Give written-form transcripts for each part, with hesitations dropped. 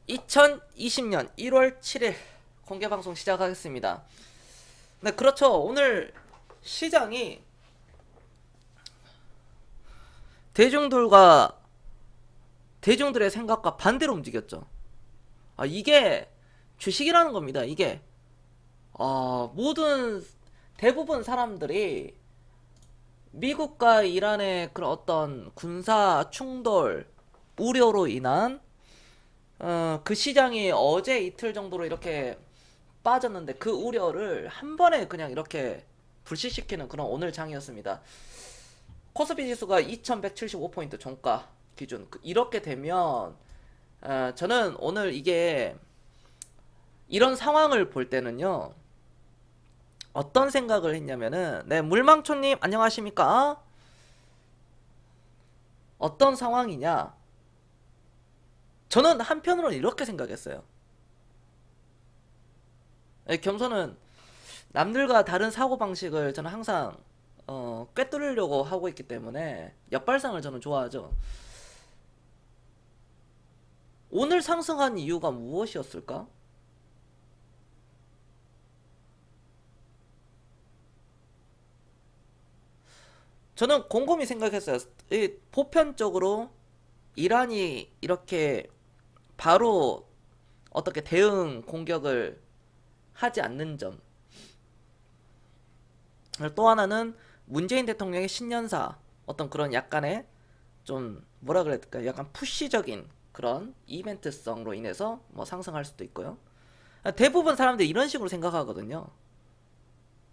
2020년 1월 7일 공개 방송 시작하겠습니다. 네, 그렇죠. 오늘 시장이 대중들과 대중들의 생각과 반대로 움직였죠. 이게 주식이라는 겁니다. 이게 모든 대부분 사람들이 미국과 이란의 그런 어떤 군사 충돌 우려로 인한 그 시장이 어제 이틀 정도로 이렇게 빠졌는데 그 우려를 한 번에 그냥 이렇게 불식시키는 그런 오늘 장이었습니다. 코스피 지수가 2175포인트 종가 기준 이렇게 되면 저는 오늘 이게 이런 상황을 볼 때는요 어떤 생각을 했냐면은 네 물망초님 안녕하십니까. 어떤 상황이냐, 저는 한편으로는 이렇게 생각했어요. 겸손은 남들과 다른 사고방식을 저는 항상 꿰뚫으려고 하고 있기 때문에 역발상을 저는 좋아하죠. 오늘 상승한 이유가 무엇이었을까? 저는 곰곰이 생각했어요. 보편적으로 이란이 이렇게 바로 어떻게 대응 공격을 하지 않는 점. 또 하나는 문재인 대통령의 신년사 어떤 그런 약간의 좀 뭐라 그래야 될까, 약간 푸시적인 그런 이벤트성으로 인해서 뭐 상승할 수도 있고요. 대부분 사람들이 이런 식으로 생각하거든요.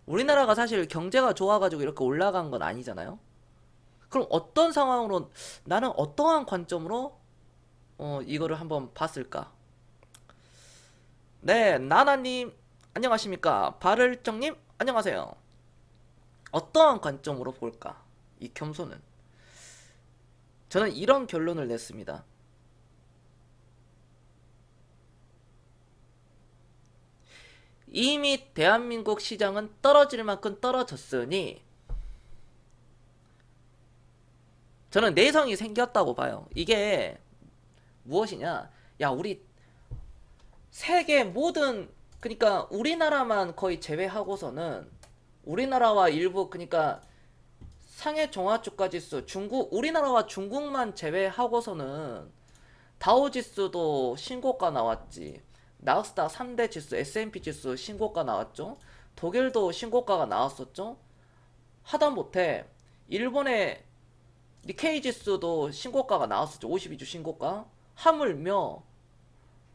우리나라가 사실 경제가 좋아가지고 이렇게 올라간 건 아니잖아요. 그럼 어떤 상황으로, 나는 어떠한 관점으로 이거를 한번 봤을까? 네, 나나님 안녕하십니까? 바를정님 안녕하세요. 어떠한 관점으로 볼까? 이 겸손은 저는 이런 결론을 냈습니다. 이미 대한민국 시장은 떨어질 만큼 떨어졌으니 저는 내성이 생겼다고 봐요. 이게 무엇이냐? 야, 우리 세계 모든, 그러니까 우리나라만 거의 제외하고서는 우리나라와 일부, 그러니까 상해 종합주가 지수 중국, 우리나라와 중국만 제외하고서는 다우지수도 신고가 나왔지. 나스닥 3대 지수, S&P 지수 신고가 나왔죠. 독일도 신고가가 나왔었죠. 하다못해 일본의 니케이 지수도 신고가가 나왔었죠. 52주 신고가. 하물며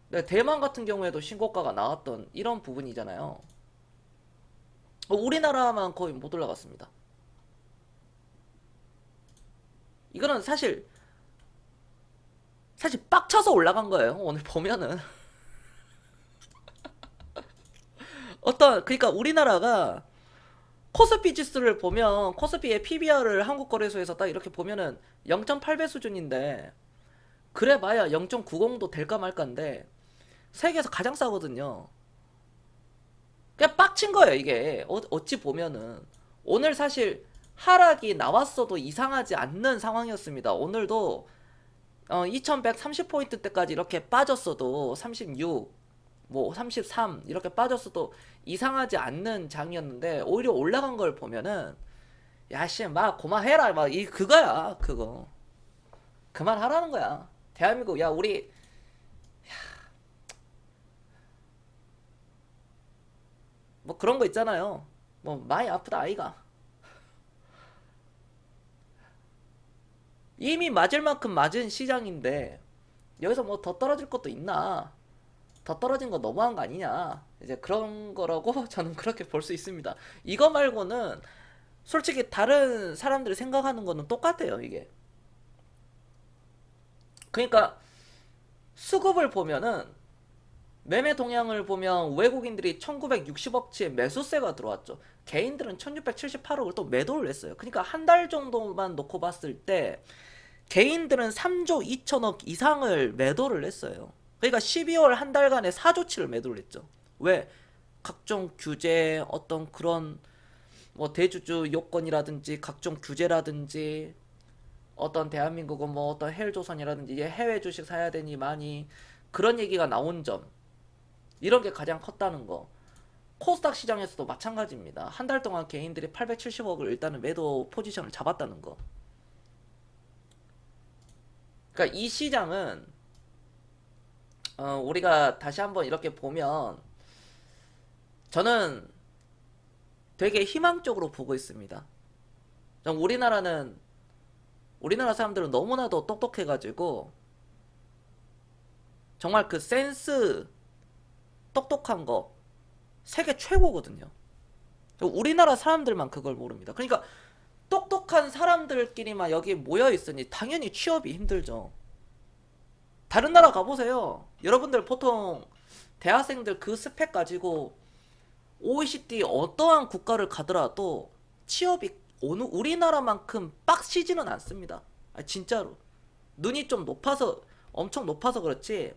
네, 대만 같은 경우에도 신고가가 나왔던 이런 부분이잖아요. 우리나라만 거의 못 올라갔습니다. 이거는 사실 빡쳐서 올라간 거예요. 오늘 보면은 그러니까 우리나라가 코스피 지수를 보면 코스피의 PBR을 한국거래소에서 딱 이렇게 보면은 0.8배 수준인데, 그래봐야 0.90도 될까 말까인데 세계에서 가장 싸거든요. 그냥 빡친 거예요 이게. 어찌 보면은 오늘 사실 하락이 나왔어도 이상하지 않는 상황이었습니다. 오늘도 2130포인트 때까지 이렇게 빠졌어도 36, 뭐 33 이렇게 빠졌어도 이상하지 않는 장이었는데, 오히려 올라간 걸 보면은 야씨 막 고만해라 막 이 그거야. 그거 그만하라는 거야. 대한민국, 야 우리 뭐 그런 거 있잖아요. 뭐 많이 아프다 아이가. 이미 맞을 만큼 맞은 시장인데 여기서 뭐 더 떨어질 것도 있나? 더 떨어진 거 너무한 거 아니냐? 이제 그런 거라고 저는 그렇게 볼 수 있습니다. 이거 말고는 솔직히 다른 사람들이 생각하는 거는 똑같아요, 이게. 그러니까 수급을 보면은, 매매 동향을 보면 외국인들이 1960억치의 매수세가 들어왔죠. 개인들은 1678억을 또 매도를 했어요. 그러니까 한 달 정도만 놓고 봤을 때 개인들은 3조 2천억 이상을 매도를 했어요. 그러니까 12월 한 달간에 4조치를 매도를 했죠. 왜? 각종 규제, 어떤 그런 뭐 대주주 요건이라든지 각종 규제라든지, 어떤 대한민국은 뭐 어떤 헬조선이라든지 해외 주식 사야 되니 많이, 그런 얘기가 나온 점, 이런 게 가장 컸다는 거. 코스닥 시장에서도 마찬가지입니다. 한 달 동안 개인들이 870억을 일단은 매도 포지션을 잡았다는 거. 그러니까 이 시장은 우리가 다시 한번 이렇게 보면 저는 되게 희망적으로 보고 있습니다. 우리나라 사람들은 너무나도 똑똑해가지고 정말 그 센스 똑똑한 거 세계 최고거든요. 우리나라 사람들만 그걸 모릅니다. 그러니까 똑똑한 사람들끼리만 여기 모여 있으니 당연히 취업이 힘들죠. 다른 나라 가보세요. 여러분들 보통 대학생들 그 스펙 가지고 OECD 어떠한 국가를 가더라도 취업이 어느 우리나라만큼 빡시지는 않습니다. 진짜로. 눈이 좀 높아서, 엄청 높아서 그렇지,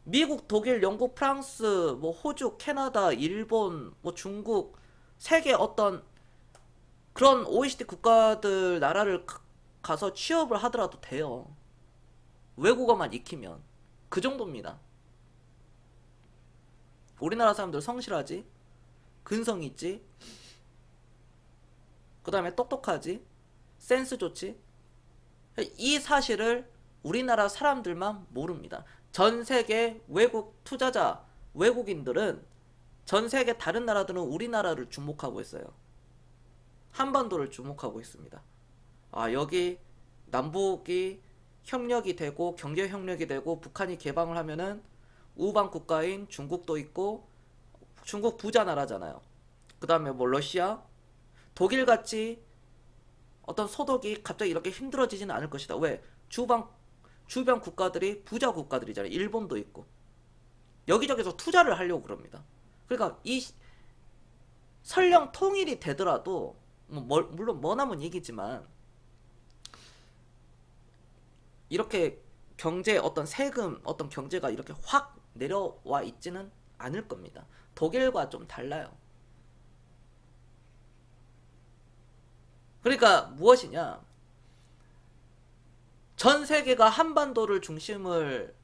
미국, 독일, 영국, 프랑스, 뭐 호주, 캐나다, 일본, 뭐 중국, 세계 어떤 그런 OECD 국가들 나라를 가서 취업을 하더라도 돼요. 외국어만 익히면. 그 정도입니다. 우리나라 사람들 성실하지, 근성 있지, 그 다음에 똑똑하지, 센스 좋지. 이 사실을 우리나라 사람들만 모릅니다. 전 세계 외국 투자자, 외국인들은, 전 세계 다른 나라들은 우리나라를 주목하고 있어요. 한반도를 주목하고 있습니다. 아, 여기 남북이 협력이 되고 경제 협력이 되고 북한이 개방을 하면은 우방 국가인 중국도 있고, 중국 부자 나라잖아요. 그 다음에 뭐 러시아, 독일같이 어떤 소득이 갑자기 이렇게 힘들어지지는 않을 것이다. 왜? 주변 국가들이 부자 국가들이잖아요. 일본도 있고. 여기저기서 투자를 하려고 그럽니다. 그러니까 이 설령 통일이 되더라도 물론 머나먼 얘기지만 이렇게 경제 어떤 세금 어떤 경제가 이렇게 확 내려와 있지는 않을 겁니다. 독일과 좀 달라요. 그러니까 무엇이냐, 전 세계가 한반도를 중심을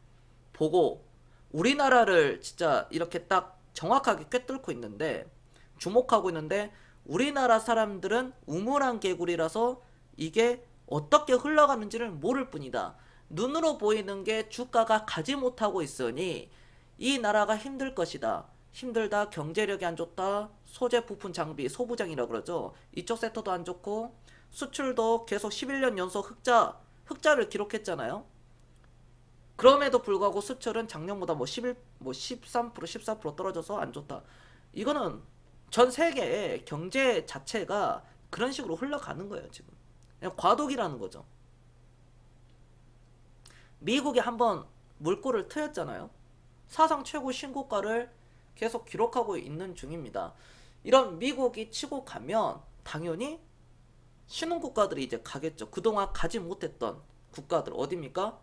보고 우리나라를 진짜 이렇게 딱 정확하게 꿰뚫고 있는데, 주목하고 있는데, 우리나라 사람들은 우물안 개구리라서 이게 어떻게 흘러가는지를 모를 뿐이다. 눈으로 보이는 게 주가가 가지 못하고 있으니 이 나라가 힘들 것이다. 힘들다, 경제력이 안 좋다, 소재 부품 장비 소부장이라 그러죠. 이쪽 섹터도 안 좋고 수출도 계속 11년 연속 흑자를 기록했잖아요. 그럼에도 불구하고 수출은 작년보다 뭐 13%, 14% 떨어져서 안 좋다. 이거는 전 세계의 경제 자체가 그런 식으로 흘러가는 거예요, 지금. 그냥 과도기라는 거죠. 미국이 한번 물꼬를 트였잖아요. 사상 최고 신고가를 계속 기록하고 있는 중입니다. 이런 미국이 치고 가면 당연히 신흥국가들이 이제 가겠죠. 그동안 가지 못했던 국가들 어디입니까?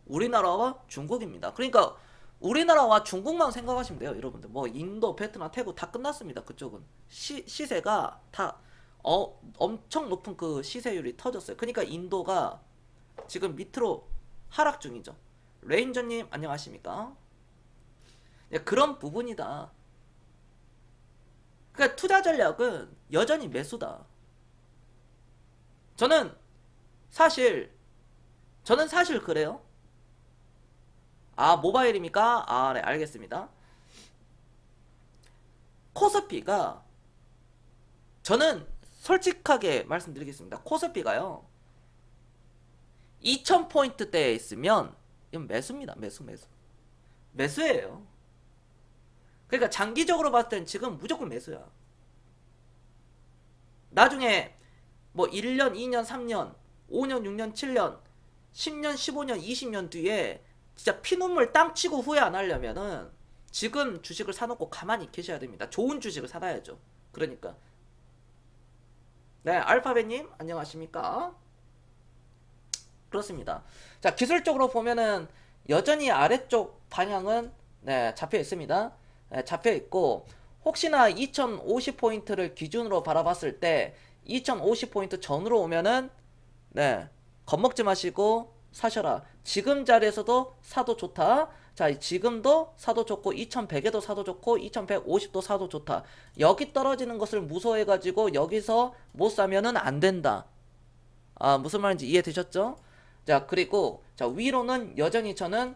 우리나라와 중국입니다. 그러니까 우리나라와 중국만 생각하시면 돼요, 여러분들. 뭐 인도, 베트남, 태국 다 끝났습니다. 그쪽은 시세가 다 엄청 높은 그 시세율이 터졌어요. 그러니까 인도가 지금 밑으로 하락 중이죠. 레인저님 안녕하십니까? 그런 부분이다. 그러니까 투자 전략은 여전히 매수다. 저는 사실 그래요. 아, 모바일입니까? 아, 네, 알겠습니다. 코스피가, 저는 솔직하게 말씀드리겠습니다. 코스피가요, 2000포인트대에 있으면 이건 매수입니다. 매수예요. 그러니까 장기적으로 봤을 땐 지금 무조건 매수야. 나중에 뭐 1년, 2년, 3년, 5년, 6년, 7년, 10년, 15년, 20년 뒤에 진짜 피눈물 땅 치고 후회 안 하려면은 지금 주식을 사놓고 가만히 계셔야 됩니다. 좋은 주식을 사놔야죠. 그러니까. 네, 알파벳님 안녕하십니까? 그렇습니다. 자, 기술적으로 보면은 여전히 아래쪽 방향은 네, 잡혀 있습니다. 네, 잡혀 있고, 혹시나 2050포인트를 기준으로 바라봤을 때 2050포인트 전으로 오면은 네, 겁먹지 마시고 사셔라. 지금 자리에서도 사도 좋다. 자, 지금도 사도 좋고 2100에도 사도 좋고 2150도 사도 좋다. 여기 떨어지는 것을 무서워해가지고 여기서 못 사면은 안 된다. 아, 무슨 말인지 이해되셨죠? 자, 그리고 자, 위로는 여전히 저는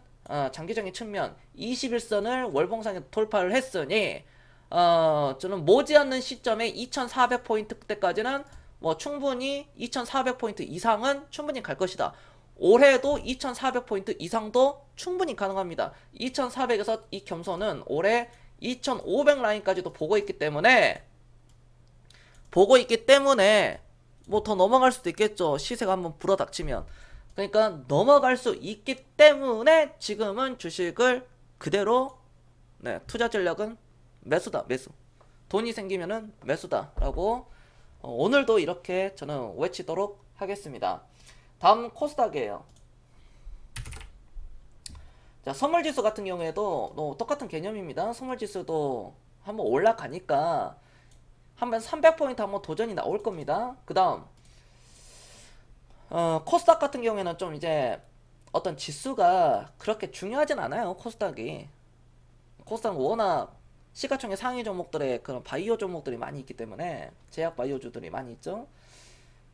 장기적인 측면 21선을 월봉상에 돌파를 했으니 저는 머지않는 시점에 2400포인트대까지는 뭐 충분히 2400포인트 이상은 충분히 갈 것이다. 올해도 2400포인트 이상도 충분히 가능합니다. 2400에서 이 겸손은 올해 2500 라인까지도 보고 있기 때문에 뭐 더 넘어갈 수도 있겠죠. 시세가 한번 불어닥치면. 그러니까 넘어갈 수 있기 때문에 지금은 주식을 그대로 네, 투자 전략은 매수다, 매수. 돈이 생기면은 매수다라고 오늘도 이렇게 저는 외치도록 하겠습니다. 다음 코스닥이에요. 자, 선물지수 같은 경우에도 똑같은 개념입니다. 선물지수도 한번 올라가니까 한번 300포인트 한번 도전이 나올 겁니다. 그 다음 코스닥 같은 경우에는 좀 이제 어떤 지수가 그렇게 중요하진 않아요. 코스닥은 워낙 시가총액 상위 종목들의 그런 바이오 종목들이 많이 있기 때문에 제약 바이오주들이 많이 있죠.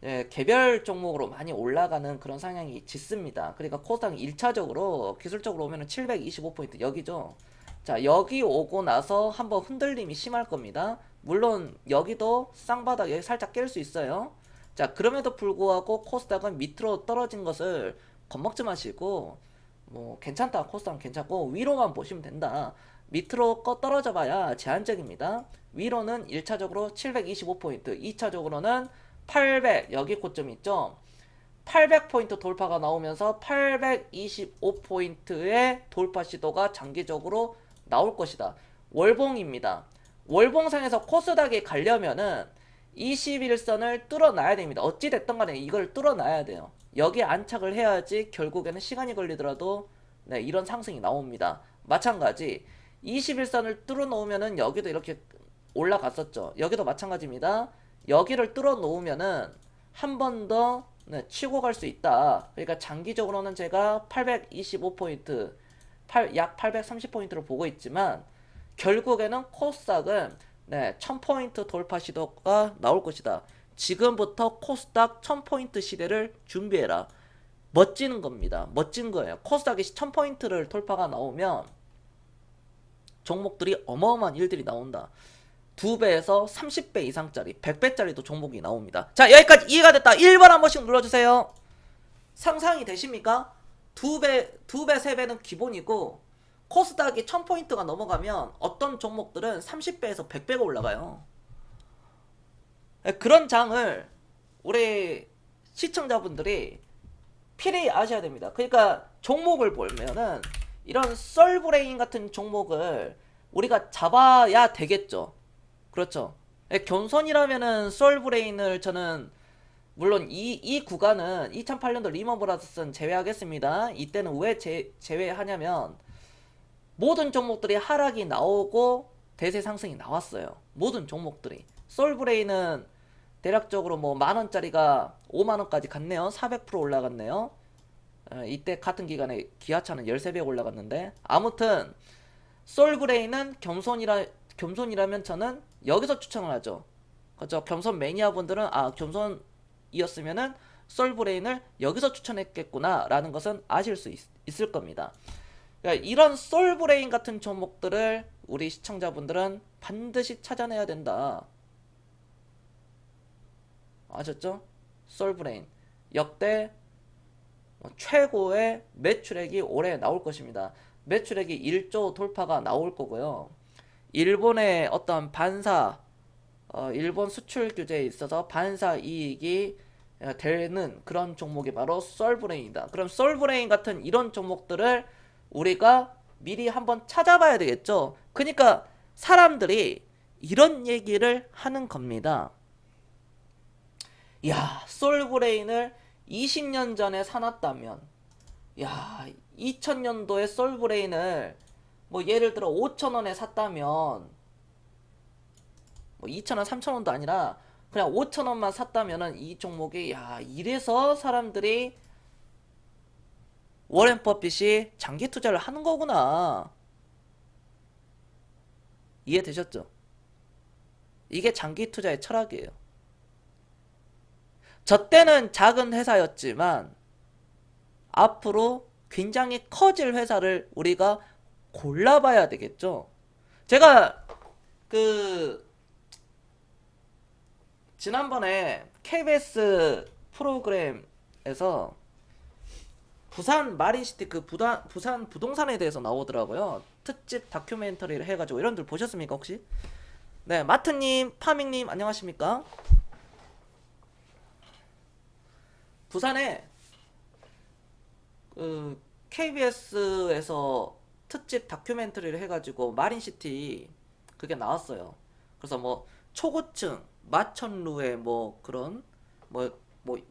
예, 개별 종목으로 많이 올라가는 그런 상향이 짙습니다. 그러니까 코스닥 1차적으로 기술적으로 오면은 725포인트 여기죠. 자, 여기 오고 나서 한번 흔들림이 심할 겁니다. 물론 여기도 쌍바닥 여기 살짝 깰 수 있어요. 자, 그럼에도 불구하고 코스닥은 밑으로 떨어진 것을 겁먹지 마시고 뭐 괜찮다, 코스닥은 괜찮고 위로만 보시면 된다. 밑으로 떨어져 봐야 제한적입니다. 위로는 1차적으로 725포인트, 2차적으로는 800, 여기 고점 있죠. 800포인트 돌파가 나오면서 825포인트의 돌파 시도가 장기적으로 나올 것이다. 월봉입니다. 월봉상에서 코스닥이 가려면은 21선을 뚫어놔야 됩니다. 어찌됐든 간에 이걸 뚫어놔야 돼요. 여기에 안착을 해야지 결국에는 시간이 걸리더라도 네, 이런 상승이 나옵니다. 마찬가지 21선을 뚫어놓으면은 여기도 이렇게 올라갔었죠. 여기도 마찬가지입니다. 여기를 뚫어놓으면은 한 번 더 네, 치고 갈 수 있다. 그러니까 장기적으로는 제가 825포인트, 약 830포인트를 보고 있지만 결국에는 코스닥은 네, 1000포인트 돌파 시도가 나올 것이다. 지금부터 코스닥 1000포인트 시대를 준비해라. 멋지는 겁니다. 멋진 거예요. 코스닥이 1000포인트를 돌파가 나오면 종목들이 어마어마한 일들이 나온다. 2배에서 30배 이상짜리 100배짜리도 종목이 나옵니다. 자, 여기까지 이해가 됐다. 1번 한 번씩 눌러주세요. 상상이 되십니까? 2배, 3배는 기본이고 코스닥이 1000포인트가 넘어가면 어떤 종목들은 30배에서 100배가 올라가요. 그런 장을 우리 시청자분들이 필히 아셔야 됩니다. 그러니까 종목을 보면은 이런 썰브레인 같은 종목을 우리가 잡아야 되겠죠. 그렇죠. 겸손이라면은 썰브레인을 저는 물론 이 구간은 2008년도 리먼브라더스는 제외하겠습니다. 이때는 왜 제외하냐면 모든 종목들이 하락이 나오고 대세 상승이 나왔어요. 모든 종목들이. 솔브레인은 대략적으로 뭐 만원짜리가 5만원까지 갔네요. 400% 올라갔네요. 이때 같은 기간에 기아차는 13배 올라갔는데 아무튼 솔브레인은 겸손이라면 저는 여기서 추천을 하죠. 그렇죠. 겸손 매니아 분들은 겸손이었으면은 솔브레인을 여기서 추천했겠구나 라는 것은 아실 수 있을 겁니다. 그러니까 이런 솔브레인 같은 종목들을 우리 시청자분들은 반드시 찾아내야 된다. 아셨죠? 솔브레인 역대 최고의 매출액이 올해 나올 것입니다. 매출액이 1조 돌파가 나올 거고요. 일본의 어떤 일본 수출 규제에 있어서 반사 이익이 되는 그런 종목이 바로 솔브레인이다. 그럼 솔브레인 같은 이런 종목들을 우리가 미리 한번 찾아봐야 되겠죠. 그러니까 사람들이 이런 얘기를 하는 겁니다. 야, 솔브레인을 20년 전에 사놨다면, 야, 2000년도에 솔브레인을 뭐 예를 들어 5,000원에 샀다면, 뭐 2,000원, 3,000원도 아니라 그냥 5,000원만 샀다면은 이 종목이 야, 이래서 사람들이 워렌 버핏이 장기 투자를 하는 거구나. 이해되셨죠? 이게 장기 투자의 철학이에요. 저 때는 작은 회사였지만 앞으로 굉장히 커질 회사를 우리가 골라봐야 되겠죠. 제가 그 지난번에 KBS 프로그램에서 부산 마린시티 그 부산 부동산에 대해서 나오더라고요. 특집 다큐멘터리를 해가지고 이런들 보셨습니까 혹시? 네, 마트님, 파밍님 안녕하십니까? 부산에 그 KBS에서 특집 다큐멘터리를 해가지고 마린시티 그게 나왔어요. 그래서 뭐 초고층 마천루의 뭐 그런 뭐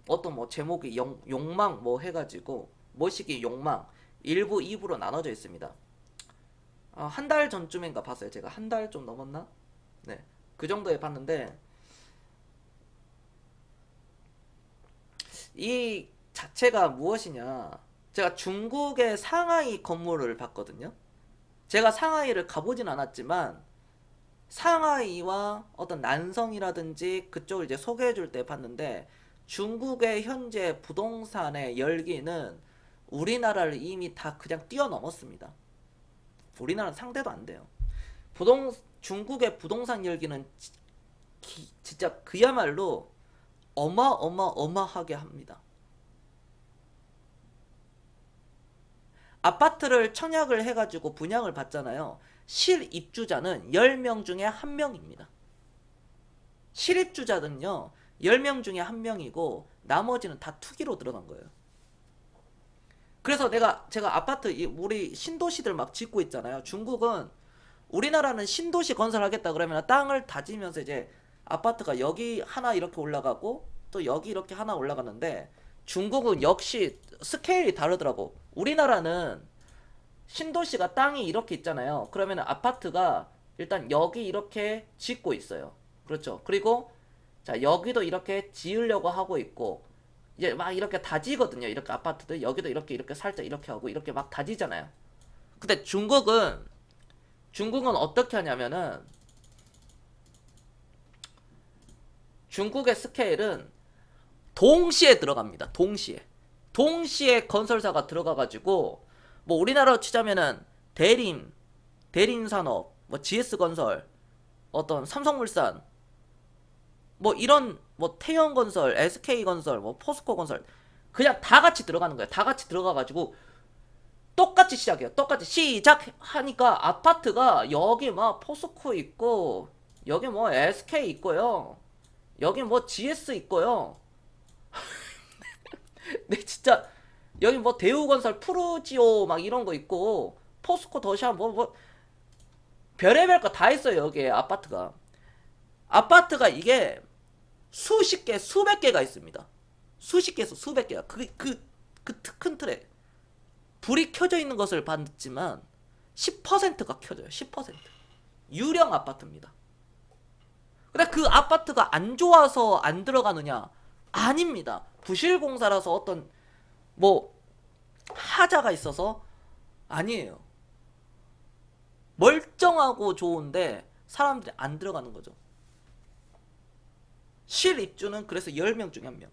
어떤 뭐 제목이 욕망 뭐 해가지고 뭐시기 욕망 1부 2부로 나눠져 있습니다. 한 달 전쯤인가 봤어요. 제가 한 달 좀 넘었나? 네, 그 정도에 봤는데 이 자체가 무엇이냐? 제가 중국의 상하이 건물을 봤거든요. 제가 상하이를 가보진 않았지만 상하이와 어떤 난성이라든지 그쪽을 이제 소개해 줄 때 봤는데 중국의 현재 부동산의 열기는 우리나라를 이미 다 그냥 뛰어넘었습니다. 우리나라는 상대도 안 돼요. 중국의 부동산 열기는 진짜 그야말로 어마어마하게 합니다. 아파트를 청약을 해가지고 분양을 받잖아요. 실입주자는 10명 중에 1명입니다. 실입주자는요 10명 중에 1명이고 나머지는 다 투기로 들어간 거예요. 그래서 제가 아파트 우리 신도시들 막 짓고 있잖아요. 중국은 우리나라는 신도시 건설하겠다 그러면 땅을 다지면서 이제 아파트가 여기 하나 이렇게 올라가고 또 여기 이렇게 하나 올라가는데 중국은 역시 스케일이 다르더라고. 우리나라는 신도시가 땅이 이렇게 있잖아요. 그러면 아파트가 일단 여기 이렇게 짓고 있어요. 그렇죠. 그리고 자 여기도 이렇게 지으려고 하고 있고 이제 막 이렇게 다지거든요. 이렇게 아파트들 여기도 이렇게 살짝 이렇게 하고 이렇게 막 다지잖아요. 근데 중국은 어떻게 하냐면은 중국의 스케일은 동시에 들어갑니다. 동시에 건설사가 들어가가지고 뭐 우리나라로 치자면은 대림산업, 뭐 GS건설, 어떤 삼성물산, 뭐 이런 뭐 태형건설, SK건설, 뭐 포스코건설 그냥 다 같이 들어가는 거예요. 다 같이 들어가가지고 똑같이 시작해요. 똑같이 시작하니까 아파트가 여기 막 포스코 있고 여기 뭐 SK 있고요. 여기 뭐 GS 있고요. 네 진짜 여기 뭐 대우건설 푸르지오 막 이런 거 있고 포스코 더샵 뭐 별의별 거 다 있어요. 여기에 아파트가 이게 수십 개 수백 개가 있습니다. 수십 개에서 수백 개가 그 큰 틀에 불이 켜져 있는 것을 봤지만 10%가 켜져요. 10% 유령 아파트입니다. 근데 그 아파트가 안 좋아서 안 들어가느냐? 아닙니다. 부실공사라서 어떤 뭐 하자가 있어서 아니에요. 멀쩡하고 좋은데 사람들이 안 들어가는 거죠. 실입주는 그래서 10명 중에 1명.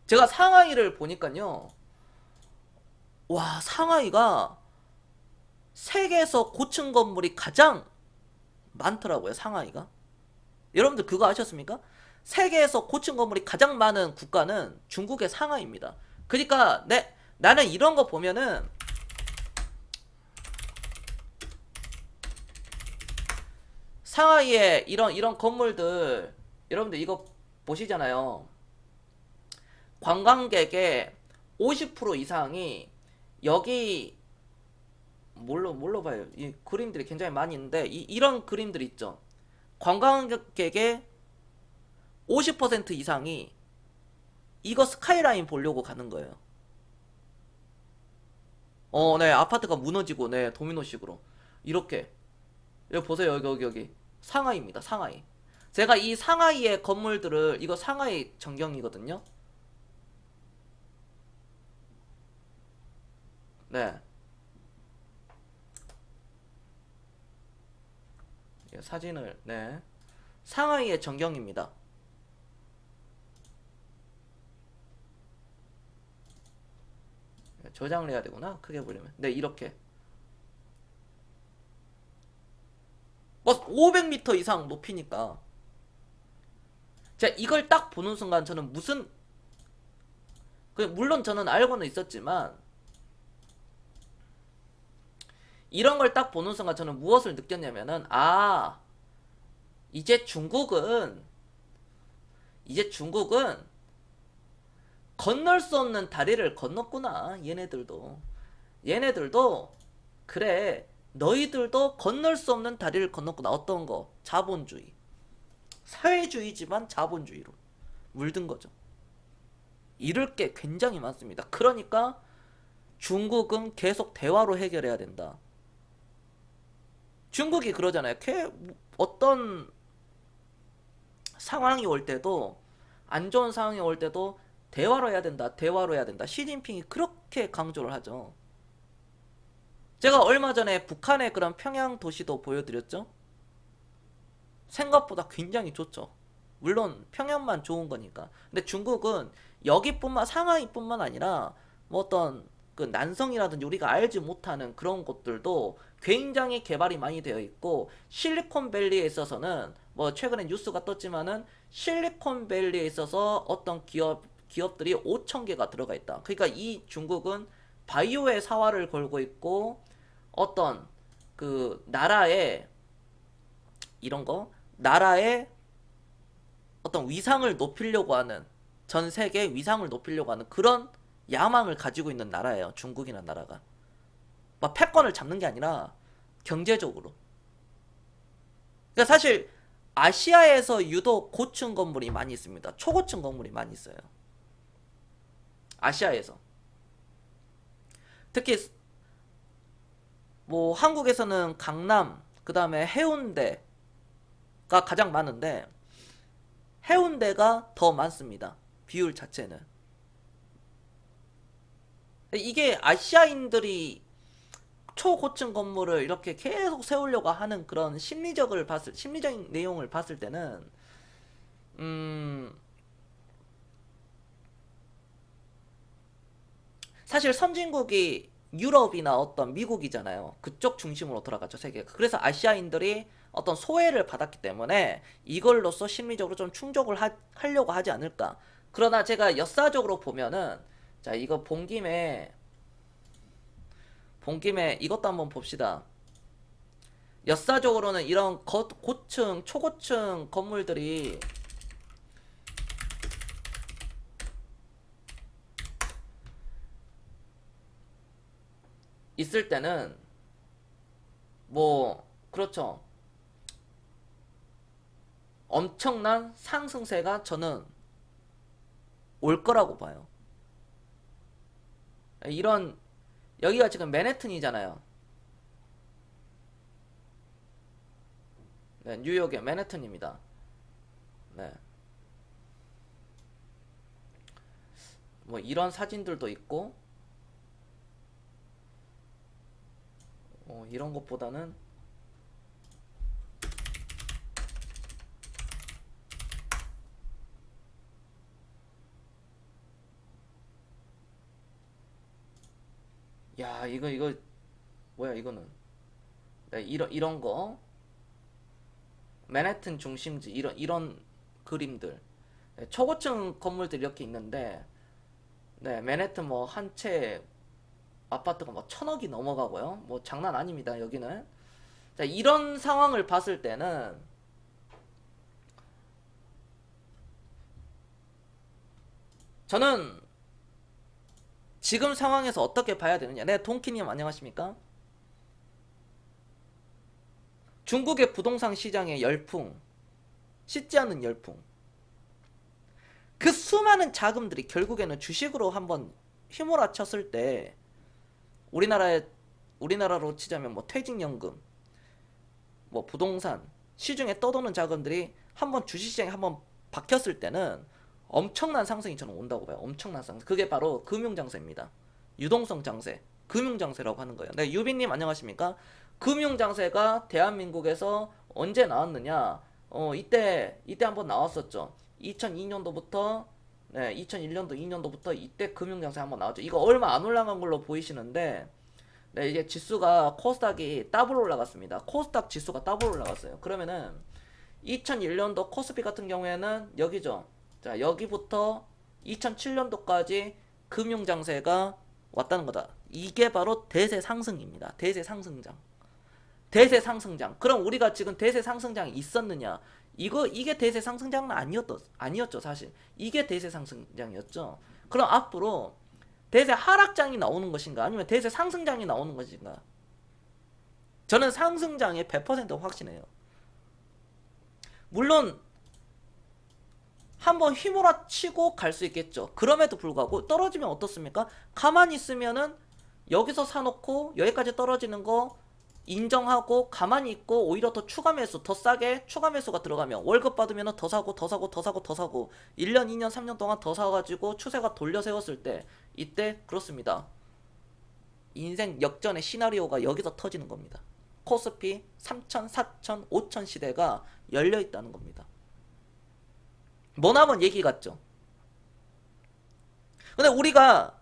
제가 상하이를 보니까요. 와, 상하이가 세계에서 고층 건물이 가장 많더라고요. 상하이가. 여러분들 그거 아셨습니까? 세계에서 고층 건물이 가장 많은 국가는 중국의 상하이입니다. 그러니까 나는 이런 거 보면은 상하이에 이런 건물들 여러분들 이거 보시잖아요. 관광객의 50% 이상이 여기 뭘로 봐요? 이 그림들이 굉장히 많이 있는데 이런 그림들 있죠. 관광객의 50% 이상이 이거 스카이라인 보려고 가는 거예요. 네, 아파트가 무너지고, 네, 도미노식으로. 이렇게. 여기 보세요, 여기. 상하이입니다, 상하이. 제가 이 상하이의 건물들을, 이거 상하이 전경이거든요? 네. 예, 사진을, 네. 상하이의 전경입니다. 예, 저장을 해야 되구나. 크게 보려면. 네, 이렇게. 뭐, 500m 이상 높이니까. 자, 이걸 딱 보는 순간 저는 무슨, 물론 저는 알고는 있었지만, 이런 걸 딱 보는 순간 저는 무엇을 느꼈냐면은, 아, 이제 중국은, 이제 중국은 건널 수 없는 다리를 건넜구나. 얘네들도 그래, 너희들도 건널 수 없는 다리를 건넜구나. 어떤 거? 자본주의. 사회주의지만 자본주의로 물든 거죠. 이럴 게 굉장히 많습니다. 그러니까 중국은 계속 대화로 해결해야 된다. 중국이 그러잖아요. 어떤 상황이 올 때도, 안 좋은 상황이 올 때도 대화로 해야 된다. 대화로 해야 된다. 시진핑이 그렇게 강조를 하죠. 제가 얼마 전에 북한의 그런 평양 도시도 보여드렸죠. 생각보다 굉장히 좋죠. 물론 평양만 좋은 거니까. 근데 중국은 상하이뿐만 아니라 뭐 어떤 그 난성이라든지 우리가 알지 못하는 그런 곳들도 굉장히 개발이 많이 되어 있고, 실리콘밸리에 있어서는 뭐 최근에 뉴스가 떴지만은 실리콘밸리에 있어서 어떤 기업들이 5천 개가 들어가 있다. 그러니까 이 중국은 바이오의 사활을 걸고 있고, 어떤 그 나라의 어떤 위상을 높이려고 하는, 전 세계 위상을 높이려고 하는 그런 야망을 가지고 있는 나라예요. 중국이라는 나라가. 막 패권을 잡는 게 아니라 경제적으로. 그러니까 사실 아시아에서 유독 고층 건물이 많이 있습니다. 초고층 건물이 많이 있어요. 아시아에서. 특히 뭐 한국에서는 강남, 그 다음에 해운대가 가장 많은데, 해운대가 더 많습니다. 비율 자체는. 이게 아시아인들이 초고층 건물을 이렇게 계속 세우려고 하는 그런 심리적인 내용을 봤을 때는, 사실 선진국이 유럽이나 어떤 미국이잖아요. 그쪽 중심으로 돌아갔죠, 세계가. 그래서 아시아인들이 어떤 소외를 받았기 때문에 이걸로써 심리적으로 좀 충족을 하려고 하지 않을까. 그러나 제가 역사적으로 보면은, 자, 이거 본 김에 이것도 한번 봅시다. 역사적으로는 이런 고층, 초고층 건물들이 있을 때는, 뭐, 그렇죠. 엄청난 상승세가 저는 올 거라고 봐요. 여기가 지금 맨해튼이잖아요. 네, 뉴욕의 맨해튼입니다. 네. 뭐 이런 사진들도 있고, 이런 것보다는, 야, 이거 뭐야 이거는. 네, 이런 거, 맨해튼 중심지, 이런 그림들. 네, 초고층 건물들이 이렇게 있는데, 네, 맨해튼 뭐 한 채 아파트가 뭐 1,000억이 넘어가고요. 뭐 장난 아닙니다, 여기는. 자, 이런 상황을 봤을 때는 저는 지금 상황에서 어떻게 봐야 되느냐. 네, 동키님 안녕하십니까? 중국의 부동산 시장의 열풍, 씻지 않는 열풍. 그 수많은 자금들이 결국에는 주식으로 한번 휘몰아쳤을 때, 우리나라로 치자면 뭐 퇴직연금, 뭐 부동산, 시중에 떠도는 자금들이 한번 주식시장에 한번 박혔을 때는 엄청난 상승이 저는 온다고 봐요. 엄청난 상승. 그게 바로 금융장세입니다. 유동성 장세. 금융장세라고 하는 거예요. 네, 유빈님 안녕하십니까? 금융장세가 대한민국에서 언제 나왔느냐? 이때 한번 나왔었죠. 2002년도부터 네, 2001년도, 2년도부터 이때 금융장세 한번 나왔죠. 이거 얼마 안 올라간 걸로 보이시는데 네, 이게 지수가 코스닥이 더블 올라갔습니다. 코스닥 지수가 더블 올라갔어요. 그러면은 2001년도 코스피 같은 경우에는 여기죠. 자, 여기부터 2007년도까지 금융장세가 왔다는 거다. 이게 바로 대세 상승입니다. 대세 상승장. 대세 상승장. 그럼 우리가 지금 대세 상승장이 있었느냐? 이게 대세 상승장은 아니었죠, 사실. 이게 대세 상승장이었죠. 그럼 앞으로 대세 하락장이 나오는 것인가? 아니면 대세 상승장이 나오는 것인가? 저는 상승장에 100% 확신해요. 물론 한번 휘몰아치고 갈 수 있겠죠. 그럼에도 불구하고 떨어지면 어떻습니까? 가만히 있으면은 여기서 사놓고 여기까지 떨어지는 거 인정하고 가만히 있고 오히려 더 추가 매수 더 싸게 추가 매수가 들어가면 월급 받으면 더 사고 더 사고 더 사고 더 사고 1년 2년 3년 동안 더 사가지고 추세가 돌려 세웠을 때 이때 그렇습니다. 인생 역전의 시나리오가 여기서 터지는 겁니다. 코스피 3천 4천 5천 시대가 열려 있다는 겁니다. 머나먼 얘기 같죠. 근데 우리가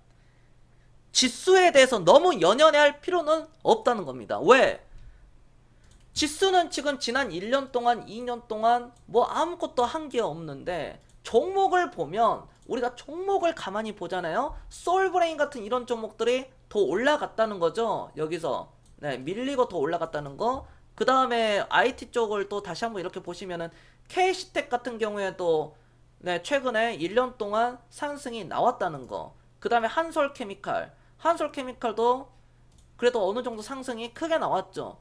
지수에 대해서 너무 연연해할 필요는 없다는 겁니다. 왜? 지수는 지금 지난 1년 동안 2년 동안 뭐 아무것도 한 게 없는데 종목을 보면 우리가 종목을 가만히 보잖아요. 솔브레인 같은 이런 종목들이 더 올라갔다는 거죠. 여기서 네, 밀리고 더 올라갔다는 거. 그 다음에 IT 쪽을 또 다시 한번 이렇게 보시면은 KC텍 같은 경우에도 네, 최근에 1년 동안 상승이 나왔다는 거. 그 다음에 한솔케미칼도 그래도 어느 정도 상승이 크게 나왔죠.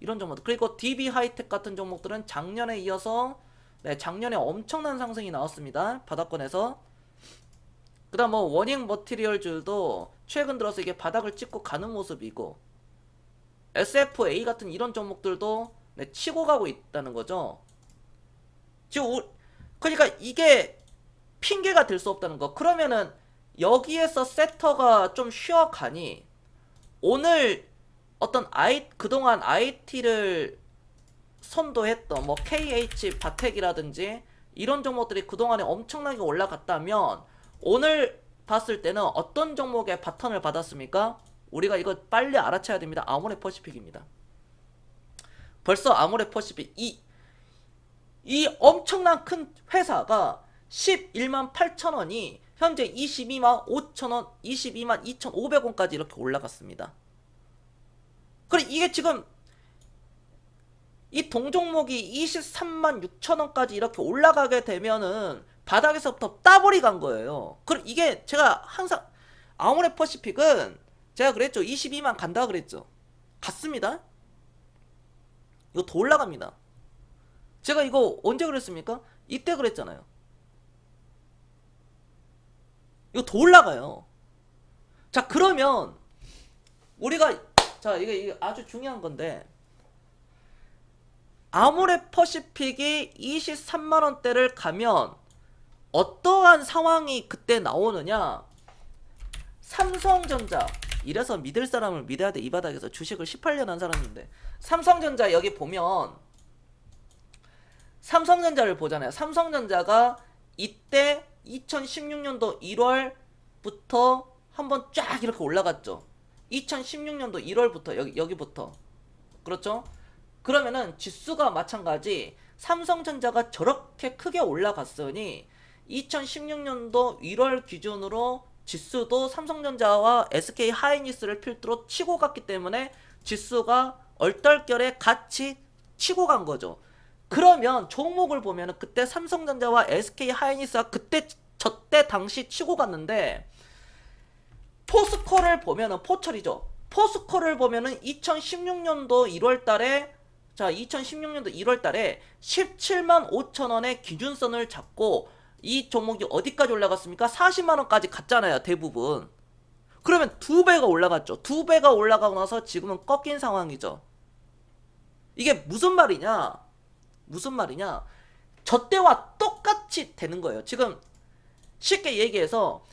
이런 종목들. 그리고 DB하이텍 같은 종목들은 작년에 이어서 네, 작년에 엄청난 상승이 나왔습니다. 바닥권에서. 그 다음 뭐 워닝 머티리얼줄도 최근 들어서 이게 바닥을 찍고 가는 모습이고 SFA 같은 이런 종목들도 네, 치고 가고 있다는 거죠. 지금 그러니까 이게 핑계가 될 수 없다는 거. 그러면은 여기에서 세터가 좀 쉬어가니 오늘 어떤 그동안 IT를 선도했던 뭐 KH 바텍이라든지 이런 종목들이 그동안에 엄청나게 올라갔다면 오늘 봤을 때는 어떤 종목의 바턴을 받았습니까? 우리가 이거 빨리 알아채야 됩니다. 아모레퍼시픽입니다. 벌써 아모레퍼시픽 이 엄청난 큰 회사가 11만 8천 원이 현재 22만 5천 원, 22만 2,500원까지 이렇게 올라갔습니다. 그리고 이게 지금 이 동종목이 23만 6천 원까지 이렇게 올라가게 되면은 바닥에서부터 따블이 간 거예요. 그럼 이게 제가 항상 아모레퍼시픽은 제가 그랬죠. 22만 간다 그랬죠. 갔습니다. 이거 더 올라갑니다. 제가 이거 언제 그랬습니까? 이때 그랬잖아요. 이거 더 올라가요. 자, 그러면 우리가 자, 이게 아주 중요한 건데 아모레퍼시픽이 23만 원대를 가면 어떠한 상황이 그때 나오느냐? 삼성전자, 이래서 믿을 사람을 믿어야 돼. 이 바닥에서 주식을 18년 한 사람인데 삼성전자 여기 보면 삼성전자를 보잖아요. 삼성전자가 이때 2016년도 1월부터 한번 쫙 이렇게 올라갔죠. 2016년도 1월부터 여기부터. 그렇죠? 그러면은 지수가 마찬가지 삼성전자가 저렇게 크게 올라갔으니 2016년도 1월 기준으로 지수도 삼성전자와 SK 하이닉스를 필두로 치고 갔기 때문에 지수가 얼떨결에 같이 치고 간 거죠. 그러면 종목을 보면은 그때 삼성전자와 SK 하이닉스가 그때 저때 당시 치고 갔는데 포스코를 보면은 포철이죠. 포스코를 보면은 2016년도 1월달에 17만 5천 원의 기준선을 잡고 이 종목이 어디까지 올라갔습니까? 40만 원까지 갔잖아요, 대부분. 그러면 2배가 올라갔죠. 2배가 올라가고 나서 지금은 꺾인 상황이죠. 이게 무슨 말이냐? 저 때와 똑같이 되는 거예요. 지금 쉽게 얘기해서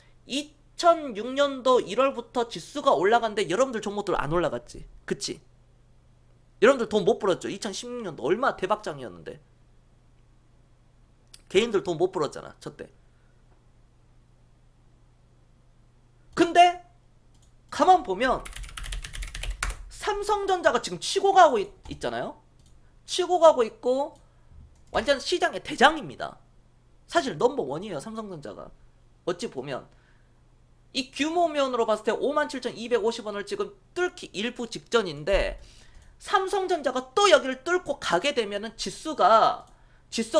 2006년도 1월부터 지수가 올라갔는데 여러분들 종목들 안 올라갔지. 그치? 여러분들 돈 못 벌었죠. 2016년도 얼마나 대박장이었는데. 개인들 돈 못 벌었잖아. 저때. 근데 가만 보면 삼성전자가 지금 치고 가고 있잖아요. 치고 가고 있고 완전 시장의 대장입니다. 사실 넘버원이에요. 삼성전자가. 어찌 보면 이 규모면으로 봤을 때 57,250원을 지금 뚫기 일부 직전인데 삼성전자가 또 여기를 뚫고 가게 되면은 지수가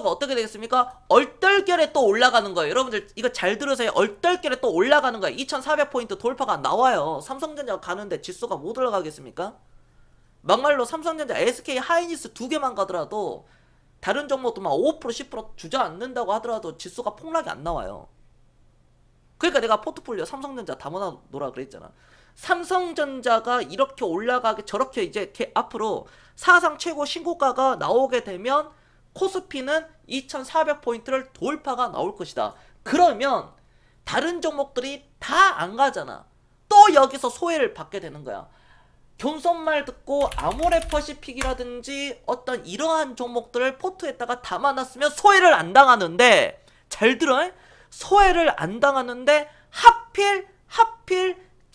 어떻게 되겠습니까? 얼떨결에 또 올라가는 거예요. 여러분들 이거 잘 들으세요. 얼떨결에 또 올라가는 거예요. 2400포인트 돌파가 나와요. 삼성전자가 가는데 지수가 못 올라가겠습니까? 막말로 삼성전자, SK, 하이닉스 두 개만 가더라도 다른 종목도 막 5% 10% 주저앉는다고 하더라도 지수가 폭락이 안 나와요. 그러니까 내가 포트폴리오 삼성전자 담아놔 놓으라 그랬잖아. 삼성전자가 이렇게 올라가게 저렇게 이제 앞으로 사상 최고 신고가가 나오게 되면 코스피는 2400포인트를 돌파가 나올 것이다. 그러면 다른 종목들이 다 안 가잖아. 또 여기서 소외를 받게 되는 거야. 경선말 듣고 아모레퍼시픽이라든지 어떤 이러한 종목들을 포트에다가 담아놨으면 소외를 안 당하는데, 잘 들어? 소외를 안 당하는데 하필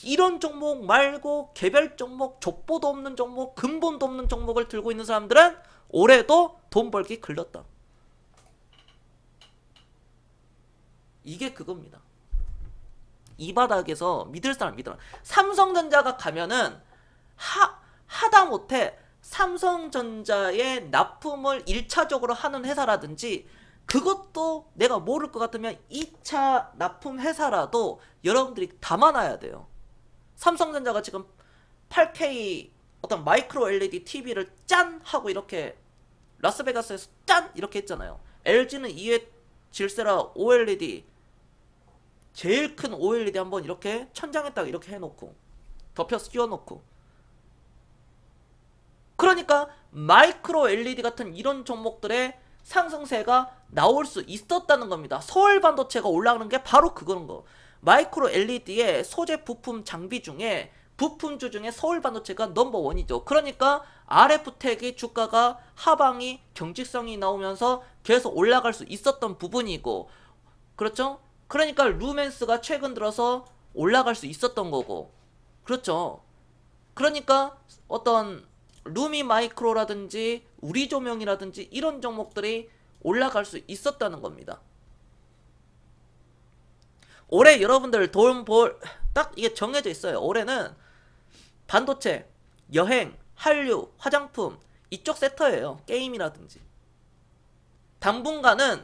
이런 종목 말고 개별 종목, 족보도 없는 종목, 근본도 없는 종목을 들고 있는 사람들은 올해도 돈 벌기 글렀다. 이게 그겁니다. 이 바닥에서 믿을 사람 믿어라. 삼성전자가 가면은 하다못해 삼성전자의 납품을 1차적으로 하는 회사라든지, 그것도 내가 모를 것 같으면 2차 납품 회사라도 여러분들이 담아놔야 돼요. 삼성전자가 지금 8K 어떤 마이크로 LED TV를 짠 하고 이렇게 라스베가스에서 짠 이렇게 했잖아요. LG는 이에 질세라 OLED 제일 큰 OLED 한번 이렇게 천장에다가 이렇게 해놓고 덮여 씌워놓고, 그러니까 마이크로 LED 같은 이런 종목들의 상승세가 나올 수 있었다는 겁니다. 서울 반도체가 올라가는 게 바로 그런 거. 마이크로 LED의 소재 부품 장비 중에 부품주 중에 서울 반도체가 넘버원이죠. 그러니까 RF텍의 주가가 하방이 경직성이 나오면서 계속 올라갈 수 있었던 부분이고, 그렇죠? 그러니까 루멘스가 최근 들어서 올라갈 수 있었던 거고, 그렇죠? 그러니까 어떤 루미 마이크로라든지 우리 조명이라든지 이런 종목들이 올라갈 수 있었다는 겁니다. 올해 여러분들 돈 벌 딱 이게 정해져 있어요. 올해는 반도체, 여행, 한류, 화장품 이쪽 섹터예요. 게임이라든지. 당분간은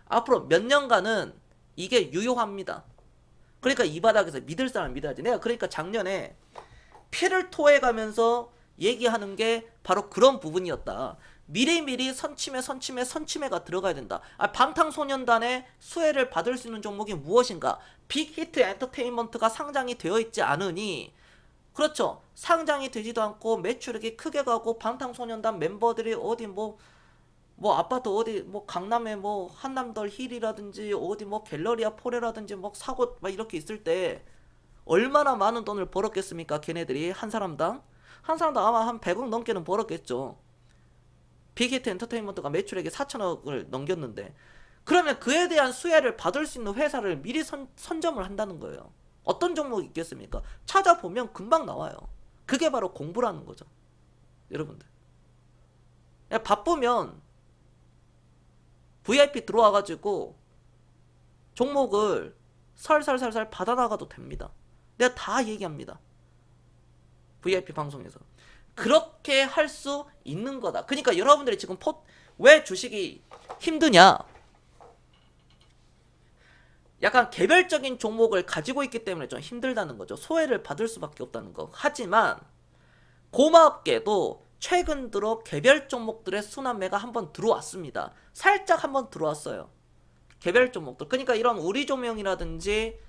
앞으로 몇 년간은 이게 유효합니다. 그러니까 이 바닥에서 믿을 사람 믿어야지. 내가 그러니까 작년에 피를 토해가면서 얘기하는 게 바로 그런 부분이었다. 미리미리 선침해가 들어가야 된다. 방탄소년단의 수혜를 받을 수 있는 종목이 무엇인가? 빅히트 엔터테인먼트가 상장이 되어 있지 않으니, 그렇죠, 상장이 되지도 않고 매출액이 크게 가고 방탄소년단 멤버들이 어디 뭐 아파트 어디 뭐 강남에 뭐 한남덜 힐이라든지 어디 뭐 갤러리아 포레라든지 뭐 사고 막 이렇게 있을 때 얼마나 많은 돈을 벌었겠습니까? 걔네들이 한 사람당 아마 한 100억 넘게는 벌었겠죠. 빅히트 엔터테인먼트가 매출액이 4천억을 넘겼는데, 그러면 그에 대한 수혜를 받을 수 있는 회사를 미리 선점을 한다는 거예요. 어떤 종목이 있겠습니까? 찾아보면 금방 나와요. 그게 바로 공부라는 거죠. 여러분들 바쁘면 VIP 들어와가지고 종목을 살살살살 받아나가도 됩니다. 내가 다 얘기합니다. VIP 방송에서. 그렇게 할 수 있는 거다. 그러니까 여러분들이 지금 왜 주식이 힘드냐? 약간 개별적인 종목을 가지고 있기 때문에 좀 힘들다는 거죠. 소외를 받을 수밖에 없다는 거. 하지만 고맙게도 최근 들어 개별 종목들의 순환매가 한번 들어왔습니다. 살짝 한번 들어왔어요. 개별 종목들. 그러니까 이런 우리 조명이라든지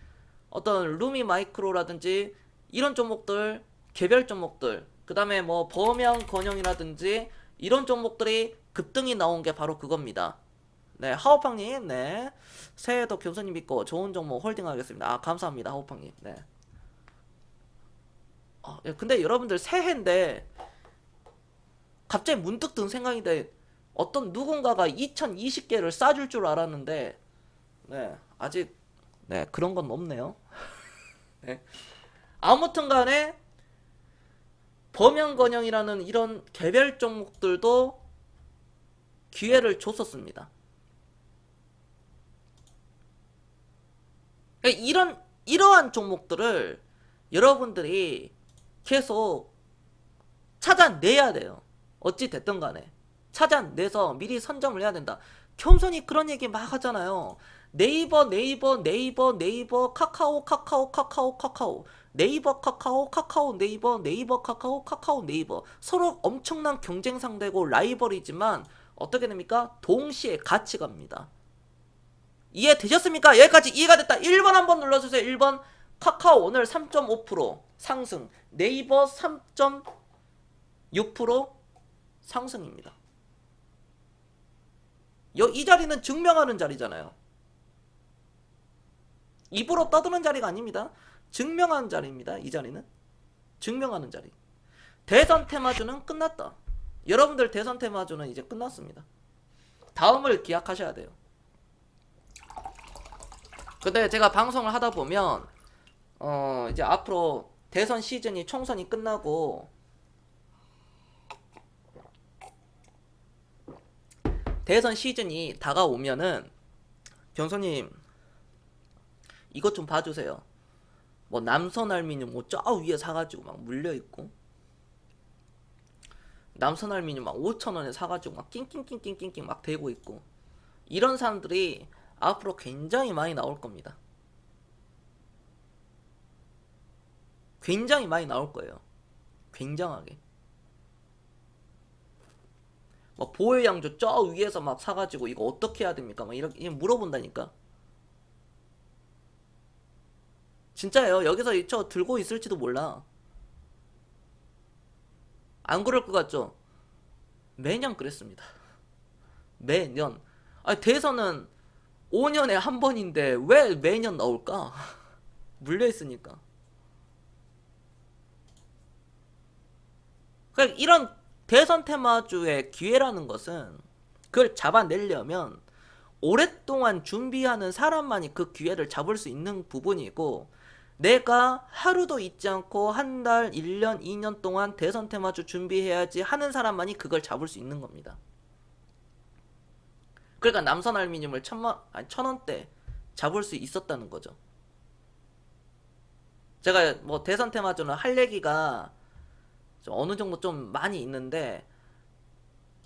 어떤 루미 마이크로라든지 이런 종목들, 개별 종목들, 그 다음에 뭐 범양 건영이라든지 이런 종목들이 급등이 나온 게 바로 그겁니다. 네, 하오팡님, 네. 새해에도 겸손히 믿고 좋은 종목 홀딩하겠습니다. 아, 감사합니다, 하오팡님. 네. 근데 여러분들 새해인데 갑자기 문득 든 생각인데 어떤 누군가가 2020개를 싸줄 줄 알았는데 네, 아직 네, 그런 건 없네요. 네. 아무튼 간에 범연건영이라는 이런 개별 종목들도 기회를 줬었습니다. 그러니까 이러한 종목들을 여러분들이 계속 찾아내야 돼요. 어찌 됐든 간에 찾아내서 미리 선점을 해야 된다. 겸손히 그런 얘기 막 하잖아요. 네이버 카카오 네이버 카카오 네이버 카카오 네이버 서로 엄청난 경쟁 상대고 라이벌이지만 어떻게 됩니까? 동시에 같이 갑니다. 이해되셨습니까? 여기까지 이해가 됐다. 1번 한번 눌러주세요. 1번 카카오 오늘 3.5% 상승, 네이버 3.6% 상승입니다. 이 자리는 증명하는 자리잖아요. 입으로 떠드는 자리가 아닙니다. 증명하는 자리입니다. 이 자리는 증명하는 자리. 대선 테마주는 끝났다. 여러분들 대선 테마주는 이제 끝났습니다. 다음을 기약하셔야 돼요. 근데 제가 방송을 하다 보면 이제 앞으로 대선 시즌이 총선이 끝나고 대선 시즌이 다가오면은 경선님 이것 좀 봐주세요. 뭐 남선알미늄 뭐 저 위에 사가지고 막 물려있고 남선알미늄 막 5,000원에 사가지고 막 낑낑낑낑낑낑 막 대고 있고 이런 사람들이 앞으로 굉장히 많이 나올 겁니다. 굉장히 많이 나올 거예요. 굉장하게. 막 보혜양조 저 위에서 막 사가지고 이거 어떻게 해야 됩니까? 막 이렇게 물어본다니까. 진짜예요. 여기서 저 들고 있을지도 몰라. 안 그럴 것 같죠? 매년 그랬습니다. 매년. 아니 대선은 5년에 한 번인데 왜 매년 나올까? 물려있으니까. 그러니까 이런 대선 테마주의 기회라는 것은 그걸 잡아내려면 오랫동안 준비하는 사람만이 그 기회를 잡을 수 있는 부분이고 내가 하루도 잊지 않고 한 달, 1년, 2년 동안 대선 테마주 준비해야지 하는 사람만이 그걸 잡을 수 있는 겁니다. 그러니까 남선 알미늄을 1,000원대 잡을 수 있었다는 거죠. 제가 뭐 대선 테마주는 할 얘기가 어느 정도 좀 많이 있는데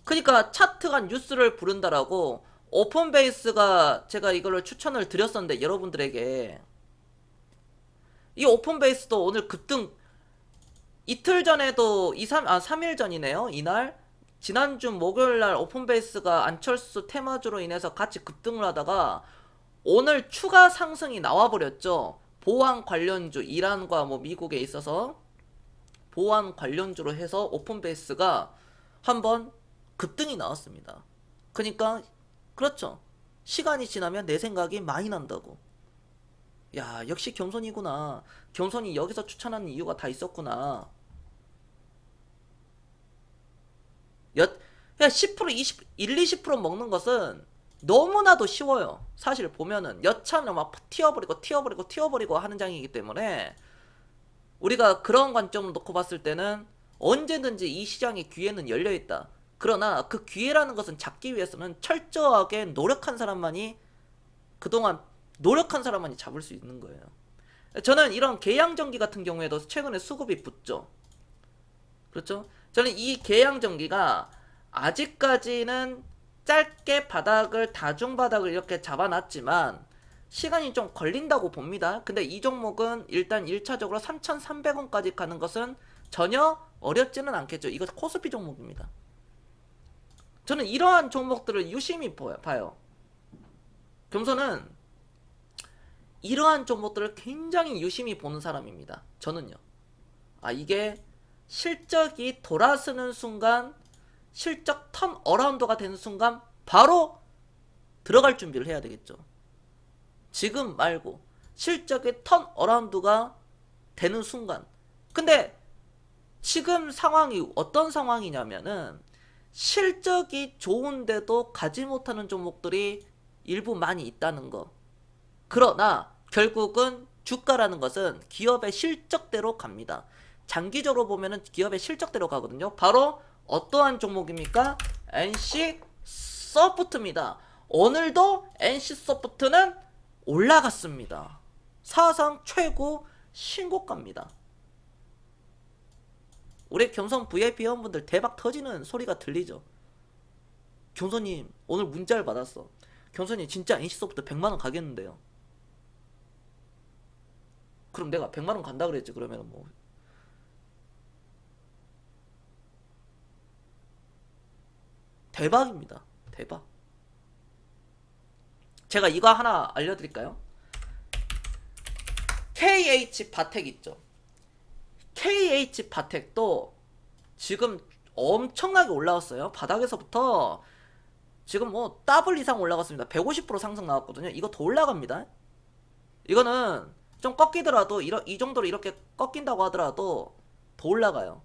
그러니까 차트가 뉴스를 부른다라고 오픈베이스가 제가 이거를 추천을 드렸었는데 여러분들에게 이 오픈베이스도 오늘 급등 이틀 전에도 3일 전이네요. 이날 지난주 목요일날 오픈베이스가 안철수 테마주로 인해서 같이 급등을 하다가 오늘 추가 상승이 나와버렸죠. 보안 관련주 이란과 뭐 미국에 있어서 보안 관련주로 해서 오픈베이스가 한번 급등이 나왔습니다. 그러니까 그렇죠. 시간이 지나면 내 생각이 많이 난다고. 야, 역시 겸손이구나. 겸손이 여기서 추천하는 이유가 다 있었구나. 그냥 10%, 20, 1, 20% 먹는 것은 너무나도 쉬워요. 사실 보면은 여차하면 막 튀어버리고 하는 장이기 때문에 우리가 그런 관점을 놓고 봤을 때는 언제든지 이 시장의 기회는 열려있다. 그러나 그 기회라는 것은 잡기 위해서는 철저하게 노력한 사람만이 그동안 노력한 사람만이 잡을 수 있는 거예요. 저는 이런 계양전기 같은 경우에도 최근에 수급이 붙죠. 그렇죠? 저는 이 계양전기가 아직까지는 짧게 바닥을 다중바닥을 이렇게 잡아놨지만 시간이 좀 걸린다고 봅니다. 근데 이 종목은 일단 1차적으로 3,300원까지 가는 것은 전혀 어렵지는 않겠죠. 이거 코스피 종목입니다. 저는 이러한 종목들을 유심히 봐요. 겸손은 이러한 종목들을 굉장히 유심히 보는 사람입니다. 저는요. 이게 실적이 돌아서는 순간 실적 턴 어라운드가 되는 순간 바로 들어갈 준비를 해야 되겠죠. 지금 말고 실적의 턴 어라운드가 되는 순간. 근데 지금 상황이 어떤 상황이냐면은 실적이 좋은데도 가지 못하는 종목들이 일부 많이 있다는 거. 그러나 결국은 주가라는 것은 기업의 실적대로 갑니다. 장기적으로 보면은 기업의 실적대로 가거든요. 바로 어떠한 종목입니까? NC 소프트입니다. 오늘도 NC 소프트는 올라갔습니다. 사상 최고 신고가입니다. 우리 경선 VIP 회원분들 대박 터지는 소리가 들리죠. 경선님 오늘 문자를 받았어. 경선님 진짜 NC소프트 100만원 가겠는데요. 그럼 내가 100만원 간다 그랬지. 그러면 뭐 대박입니다. 대박. 제가 이거 하나 알려드릴까요? KH 바텍 있죠. KH 바텍도 지금 엄청나게 올라왔어요. 바닥에서부터 지금 뭐 더블 이상 올라갔습니다. 150% 상승 나왔거든요. 이거 더 올라갑니다. 이거는 좀 꺾이더라도 이 정도로 이렇게 꺾인다고 하더라도 더 올라가요.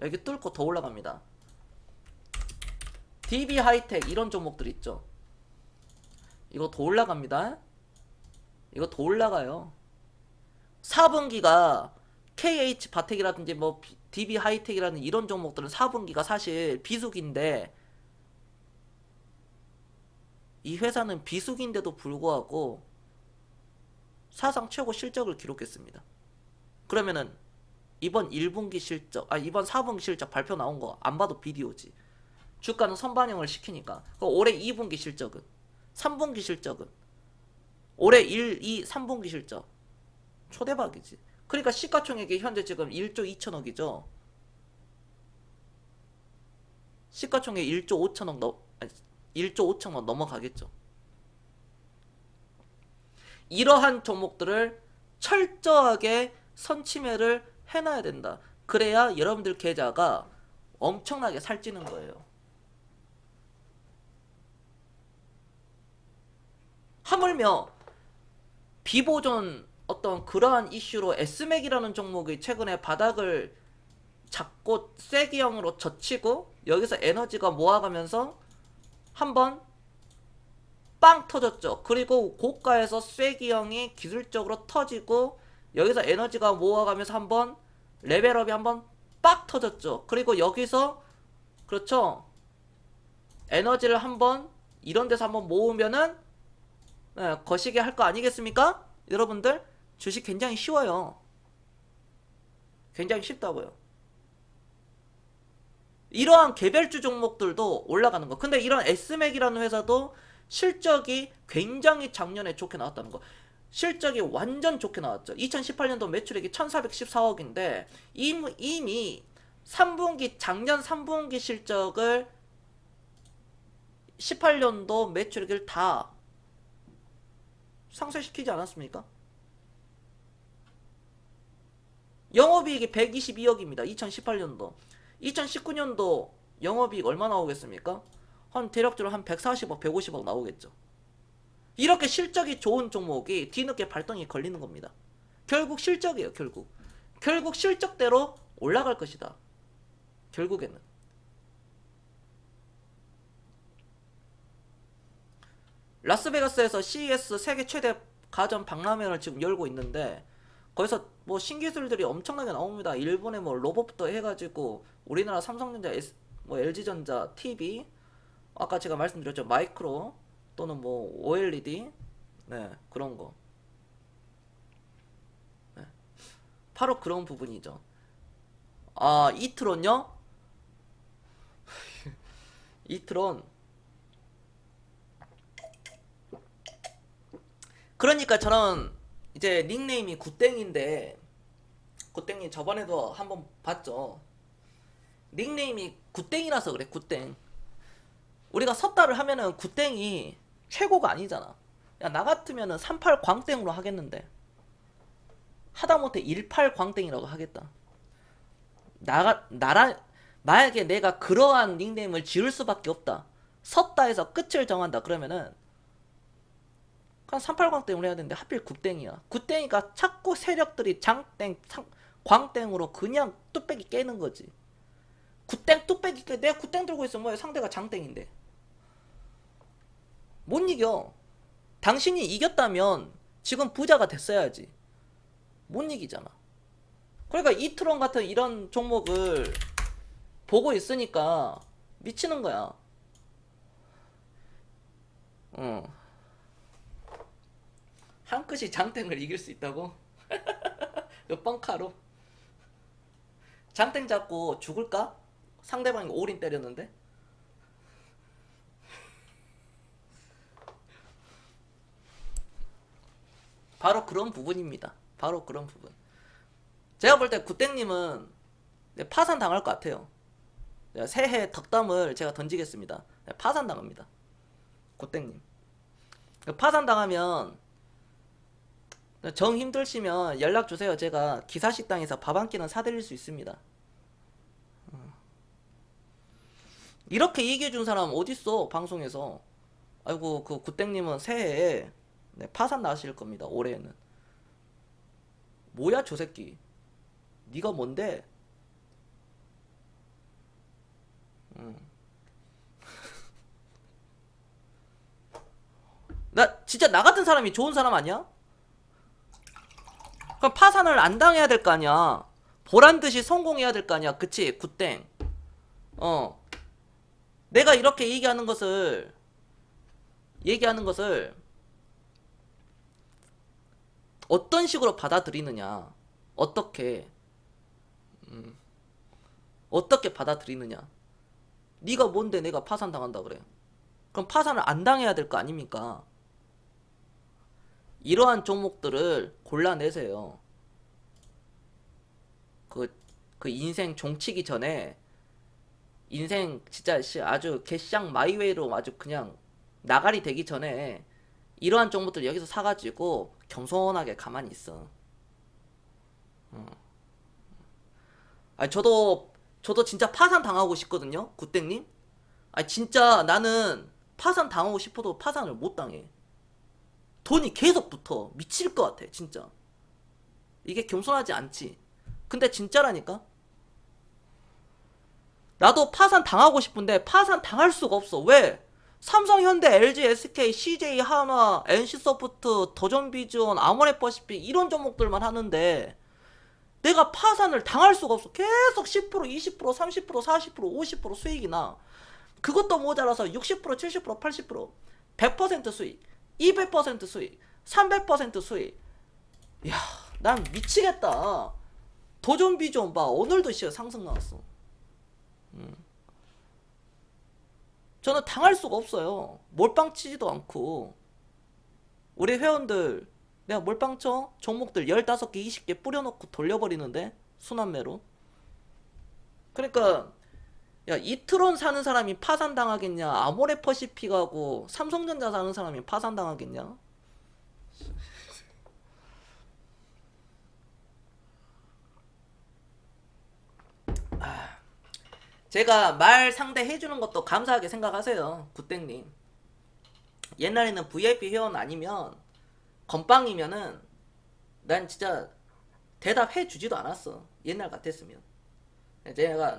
여기 뚫고 더 올라갑니다. DB 하이텍 이런 종목들 있죠. 이거 더 올라갑니다. 이거 더 올라가요. 4분기가 KH 바텍이라든지 뭐 DB 하이텍이라는 이런 종목들은 4분기가 사실 비수기인데 이 회사는 비수기인데도 불구하고 사상 최고 실적을 기록했습니다. 그러면은 이번 1분기 실적, 이번 4분기 실적 발표 나온 거 안 봐도 비디오지. 주가는 선반영을 시키니까. 올해 2분기 실적은, 3분기 실적은, 올해 1, 2, 3분기 실적 초대박이지. 그러니까 시가총액이 현재 지금 1조 2천억이죠. 시가총액 1조 5천억 1조 5천억 넘어가겠죠. 이러한 종목들을 철저하게 선침해를 해놔야 된다. 그래야 여러분들 계좌가 엄청나게 살찌는 거예요. 하물며 비보존 어떤 그러한 이슈로 S맥이라는 종목이 최근에 바닥을 잡고 쐐기형으로 젖히고 여기서 에너지가 모아가면서 한번 빵 터졌죠. 그리고 고가에서 쐐기형이 기술적으로 터지고 여기서 에너지가 모아가면서 한번 레벨업이 한번 빡 터졌죠. 그리고 여기서 그렇죠. 에너지를 한번 이런 데서 한번 모으면은 거시기 할 거 아니겠습니까? 여러분들 주식 굉장히 쉬워요. 굉장히 쉽다고요. 이러한 개별주 종목들도 올라가는 거. 근데 이런 S맥이라는 회사도 실적이 굉장히 작년에 좋게 나왔다는 거. 실적이 완전 좋게 나왔죠. 2018년도 매출액이 1414억인데 이미 3분기 작년 3분기 실적을 18년도 매출액을 다 상쇄시키지 않았습니까? 영업이익이 122억입니다. 2018년도. 2019년도 영업이익 얼마 나오겠습니까? 한 대략적으로 한 140억, 150억 나오겠죠. 이렇게 실적이 좋은 종목이 뒤늦게 발동이 걸리는 겁니다. 결국 실적이에요. 결국 실적대로 올라갈 것이다. 결국에는. 라스베가스에서 CES 세계 최대 가전 박람회를 지금 열고 있는데 거기서 뭐 신기술들이 엄청나게 나옵니다. 일본의 뭐 로봇부터 해가지고 우리나라 삼성전자, 뭐 LG전자, TV, 아까 제가 말씀드렸죠. 마이크로 또는 뭐 OLED, 네, 그런 거. 네. 바로 그런 부분이죠. 이트론요? 이트론. 그러니까 저는 이제 닉네임이 굿땡인데 굿땡님 저번에도 한번 봤죠. 닉네임이 굿땡이라서 그래. 굿땡. 우리가 섰다를 하면은 굿땡이 최고가 아니잖아. 야, 나 같으면은 38 광땡으로 하겠는데 하다못해 18 광땡이라고 하겠다. 나라 만약에 내가 그러한 닉네임을 지을 수밖에 없다. 섰다 해서 끝을 정한다 그러면은 그냥 38광 땡으로 해야 되는데 하필 굿땡이야. 굿땡이가 자꾸 세력들이 장땡 광땡으로 그냥 뚝배기 깨는 거지. 굿땡 뚝배기 깨. 내가 굿땡 들고 있으면 뭐야, 상대가 장땡인데 못 이겨. 당신이 이겼다면 지금 부자가 됐어야지. 못 이기잖아. 그러니까 이트론 같은 이런 종목을 보고 있으니까 미치는 거야. 한 끗이 장땡을 이길 수 있다고? 그 뻥카로? 장땡 잡고 죽을까? 상대방이 올인 때렸는데? 바로 그런 부분입니다. 바로 그런 부분. 제가 볼 때 굿땡님은 파산 당할 것 같아요. 새해 덕담을 제가 던지겠습니다. 파산 당합니다. 굿땡님. 파산 당하면 정 힘들시면 연락 주세요. 제가 기사식당에서 밥 한 끼는 사드릴 수 있습니다. 이렇게 얘기해준 사람 어딨어 방송에서. 아이고 그 굿땡님은 새해에 파산 나실 겁니다. 올해에는. 뭐야 저 새끼. 네가 뭔데? 나 진짜 나 같은 사람이 좋은 사람 아니야? 그럼 파산을 안 당해야 될 거 아니야. 보란듯이 성공해야 될 거 아니야. 그치? 굿땡. 내가 이렇게 얘기하는 것을 어떤 식으로 받아들이느냐. 어떻게 받아들이느냐. 네가 뭔데 내가 파산 당한다 그래. 그럼 파산을 안 당해야 될 거 아닙니까? 이러한 종목들을 골라내세요. 그 인생 종치기 전에 인생 진짜 아주 개쌍 마이웨이로 아주 그냥 나가리 되기 전에 이러한 종목들 여기서 사가지고 겸손하게 가만히 있어. 아니 저도 진짜 파산 당하고 싶거든요, 굿땡님. 아니 진짜 나는 파산 당하고 싶어도 파산을 못 당해. 돈이 계속 붙어. 미칠 것 같아 진짜. 이게 겸손하지 않지. 근데 진짜라니까. 나도 파산 당하고 싶은데 파산 당할 수가 없어. 왜? 삼성, 현대, LG, SK, CJ, 한화, NC소프트, 더존비전, 아모레퍼시픽 이런 종목들만 하는데 내가 파산을 당할 수가 없어. 계속 10%, 20%, 30%, 40%, 50% 수익이 나. 그것도 모자라서 60%, 70%, 80%, 100% 수익, 200% 수익, 300% 수익. 야, 난 미치겠다. 더존비전 봐. 오늘도 상승 나왔어. 저는 당할 수가 없어요. 몰빵 치지도 않고. 우리 회원들 내가 몰빵 쳐? 종목들 15개 20개 뿌려놓고 돌려버리는데 순환매로. 그러니까 야, 이트론 사는 사람이 파산당하겠냐, 아모레퍼시픽하고 삼성전자 사는 사람이 파산당하겠냐. 제가 말 상대 해주는 것도 감사하게 생각하세요, 굿땡님. 옛날에는 VIP 회원 아니면 건빵이면은 난 진짜 대답해 주지도 않았어. 옛날 같았으면.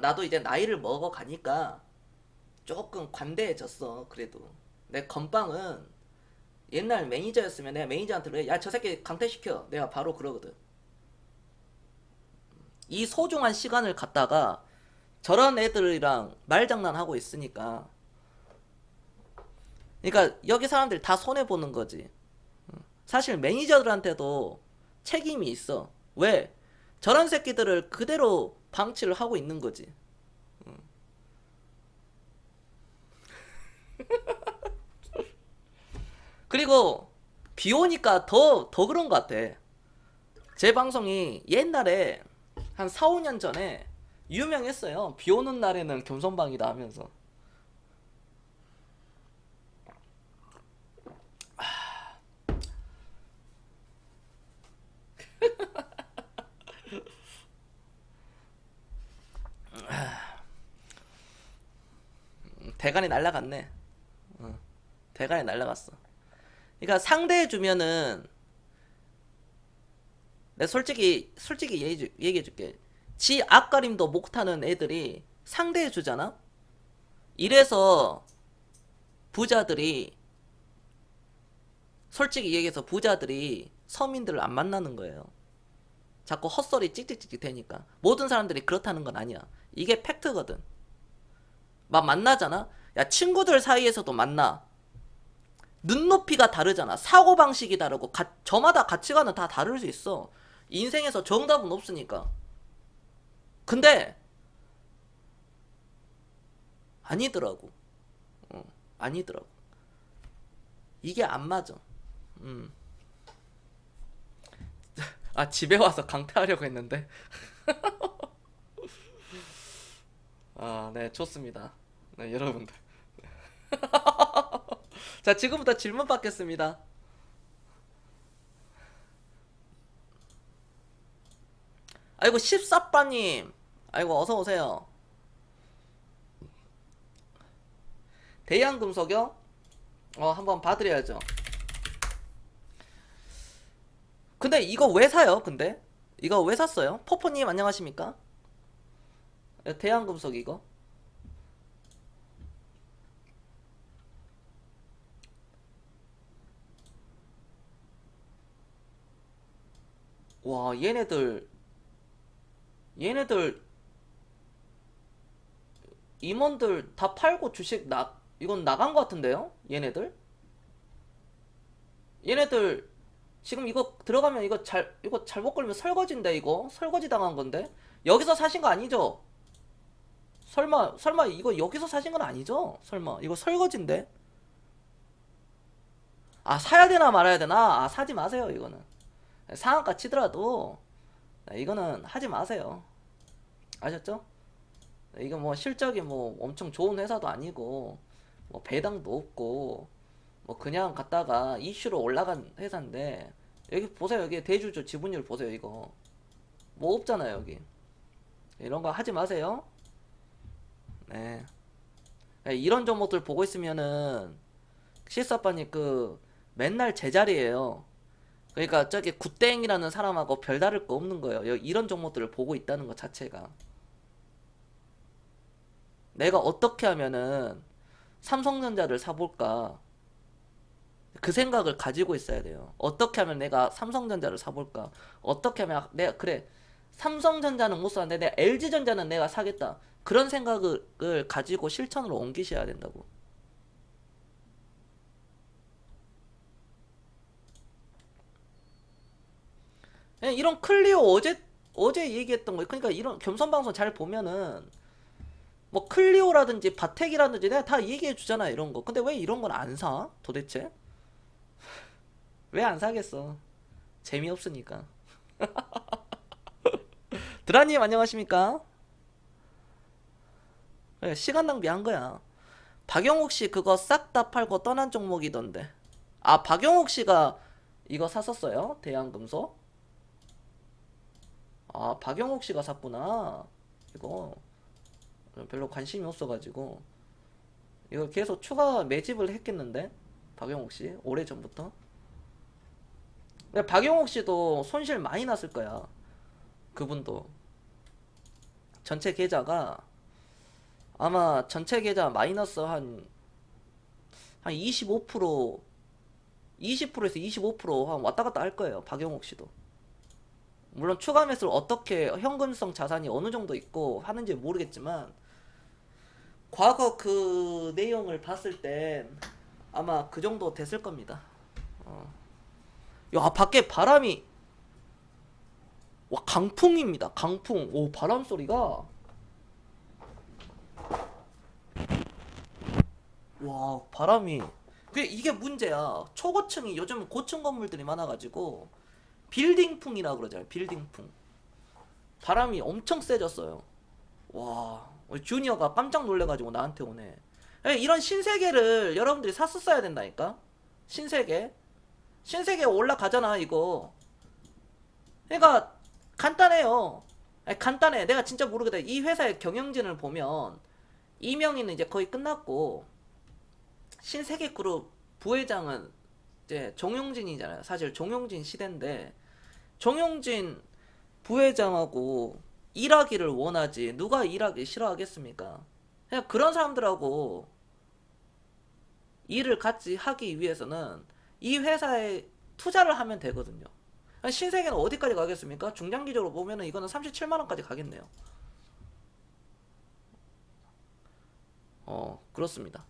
나도 이제 나이를 먹어가니까 조금 관대해졌어. 그래도 내 건빵은 옛날 매니저였으면 내가 매니저한테 그래, 야 저 새끼 강퇴시켜, 내가 바로 그러거든. 이 소중한 시간을 갖다가 저런 애들이랑 말장난하고 있으니까. 그러니까 여기 사람들 다 손해보는 거지. 사실 매니저들한테도 책임이 있어. 왜? 저런 새끼들을 그대로 방치를 하고 있는 거지. 그리고 비 오니까 더 그런 것 같아. 제 방송이 옛날에 한 4, 5년 전에 유명했어요. 비 오는 날에는 겸손방이다 하면서. 대간이 날라갔네. 대가리 날라갔어. 그러니까 상대해주면은 내가 솔직히 얘기해줄게. 지 앞가림도 못하는 애들이 상대해주잖아. 이래서 부자들이 솔직히 얘기해서 부자들이 서민들을 안 만나는 거예요. 자꾸 헛소리 찍찍찍찍 되니까. 모든 사람들이 그렇다는 건 아니야. 이게 팩트거든. 막 만나잖아. 야, 친구들 사이에서도 만나. 눈높이가 다르잖아. 사고방식이 다르고 저마다 가치관은 다 다를 수 있어. 인생에서 정답은 없으니까. 근데 아니더라고. 아니더라고. 이게 안 맞아. 아, 집에 와서 강퇴하려고 했는데. 아, 네, 좋습니다. 네, 여러분들. 자, 지금부터 질문 받겠습니다. 아이고, 14빠님. 아이고, 어서오세요. 대양금속이요? 한번 봐드려야죠. 근데 이거 왜 사요, 근데? 이거 왜 샀어요? 포포님, 안녕하십니까? 대양금속 이거. 와, 얘네들 임원들 다 팔고 주식 이건 나간 것 같은데요? 얘네들 지금 이거 들어가면 이거 잘못 걸면 설거지인데, 이거 설거지 당한 건데. 여기서 사신 거 아니죠? 설마 이거 여기서 사신 건 아니죠? 설마 이거 설거지인데. 아, 사야 되나 말아야 되나? 아, 사지 마세요. 이거는 상한가 치더라도 이거는 하지 마세요. 아셨죠? 이거 뭐 실적이 뭐 엄청 좋은 회사도 아니고 뭐 배당도 없고 뭐 그냥 갔다가 이슈로 올라간 회사인데, 여기 보세요. 여기 대주주 지분율 보세요. 이거 뭐 없잖아요. 여기 이런 거 하지 마세요. 네. 이런 종목들 보고 있으면은 실사빠님 맨날 제자리에요. 그러니까 저기 굿땡이라는 사람하고 별다를 거 없는 거예요. 이런 종목들을 보고 있다는 것 자체가. 내가 어떻게 하면은 삼성전자를 사볼까, 그 생각을 가지고 있어야 돼요. 어떻게 하면 내가 삼성전자를 사볼까, 어떻게 하면 내가 그래 삼성전자는 못 사는데 내가 LG전자는 내가 사겠다, 그런 생각을 가지고 실천으로 옮기셔야 된다고. 이런 클리오 어제 얘기했던 거, 그러니까 이런 겸손방송 잘 보면은 뭐 클리오라든지 바텍이라든지 내가 다 얘기해 주잖아, 이런 거. 근데 왜 이런 건 안 사? 도대체 왜 안 사겠어? 재미없으니까. 드라님, 안녕하십니까? 그래, 시간 낭비한 거야. 박용욱 씨 그거 싹 다 팔고 떠난 종목이던데. 아, 박용욱 씨가 이거 샀었어요? 대한금속? 아, 박용욱 씨가 샀구나. 이거 별로 관심이 없어가지고 이거 계속 추가 매집을 했겠는데, 박용욱 씨 오래 전부터. 근데 박용욱 씨도 손실 많이 났을 거야. 그분도 전체 계좌가 아마 전체 계좌 마이너스 한 25%, 20%에서 25% 왔다 갔다 할 거예요. 박용욱 씨도. 물론 추가 매수를 어떻게 현금성 자산이 어느 정도 있고 하는지 모르겠지만, 과거 그 내용을 봤을 땐 아마 그 정도 됐을 겁니다. 야, 밖에 바람이, 와, 강풍입니다. 강풍. 오, 바람 소리가. 와, 바람이. 이게 문제야. 초고층이 요즘 고층 건물들이 많아가지고 빌딩풍이라 그러잖아요. 빌딩풍. 바람이 엄청 세졌어요. 와, 주니어가 깜짝 놀래가지고 나한테 오네. 이런 신세계를 여러분들이 샀었어야 된다니까. 신세계 올라가잖아 이거. 그러니까 간단해요. 간단해. 내가 진짜 모르겠다. 이 회사의 경영진을 보면 이명희는 이제 거의 끝났고, 신세계그룹 부회장은 이제 정용진이잖아요. 사실 정용진 시대인데 정용진 부회장하고 일하기를 원하지 누가 일하기 싫어하겠습니까? 그냥 그런 사람들하고 일을 같이 하기 위해서는 이 회사에 투자를 하면 되거든요. 신세계는 어디까지 가겠습니까? 중장기적으로 보면은 이거는 37만 원까지 가겠네요. 그렇습니다.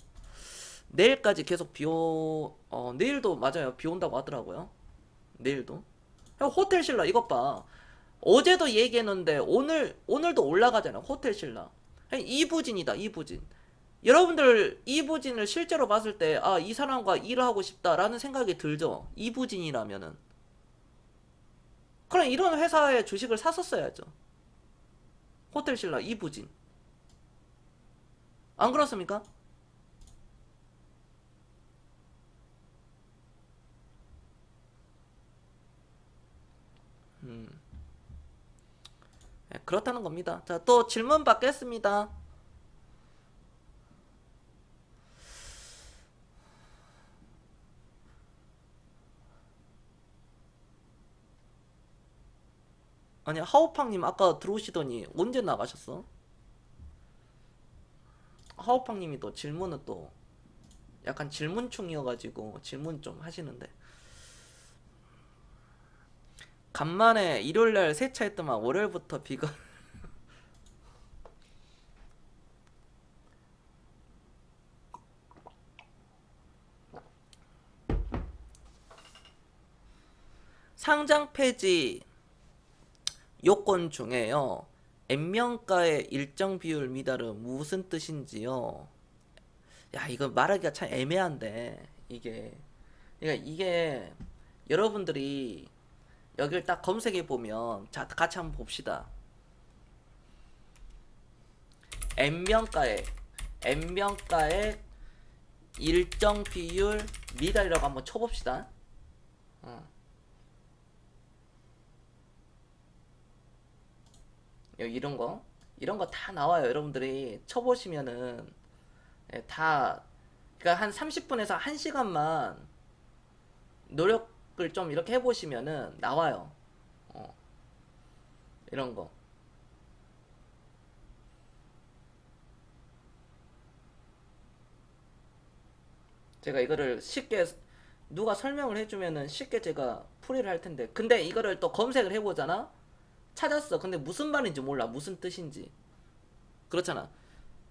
내일까지 계속 내일도 맞아요. 비 온다고 하더라고요. 내일도. 호텔 신라 이것 봐. 어제도 얘기했는데 오늘도 올라가잖아. 호텔 신라. 이부진이다. 이부진. 여러분들 이부진을 실제로 봤을 때 아, 이 사람과 일을 하고 싶다라는 생각이 들죠. 이부진이라면은. 그럼 이런 회사의 주식을 샀었어야죠. 호텔 신라 이부진. 안 그렇습니까? 네, 그렇다는 겁니다. 자, 또 질문 받겠습니다. 아니, 하오팡님 아까 들어오시더니 언제 나가셨어? 하오팡님이 또 질문은 또 약간 질문충이어가지고 질문 좀 하시는데. 간만에 일요일날 세차했더만 월요일부터 비가 상장 폐지 요건 중에요. N명가의 일정 비율 미달은 무슨 뜻인지요? 야, 이거 말하기가 참 애매한데 이게 여러분들이 여길 딱 검색해 보면 자 같이 한번 봅시다. N명가의 일정 비율 미달이라고 한번 쳐봅시다. 여기 이런 거 다 나와요. 여러분들이 쳐보시면은 다 그러니까 한 30분에서 1시간만 노력을 좀 이렇게 해보시면은 나와요. 이런 거. 제가 이거를 쉽게 누가 설명을 해주면은 쉽게 제가 풀이를 할 텐데. 근데 이거를 또 검색을 해보잖아? 찾았어. 근데 무슨 말인지 몰라. 무슨 뜻인지. 그렇잖아.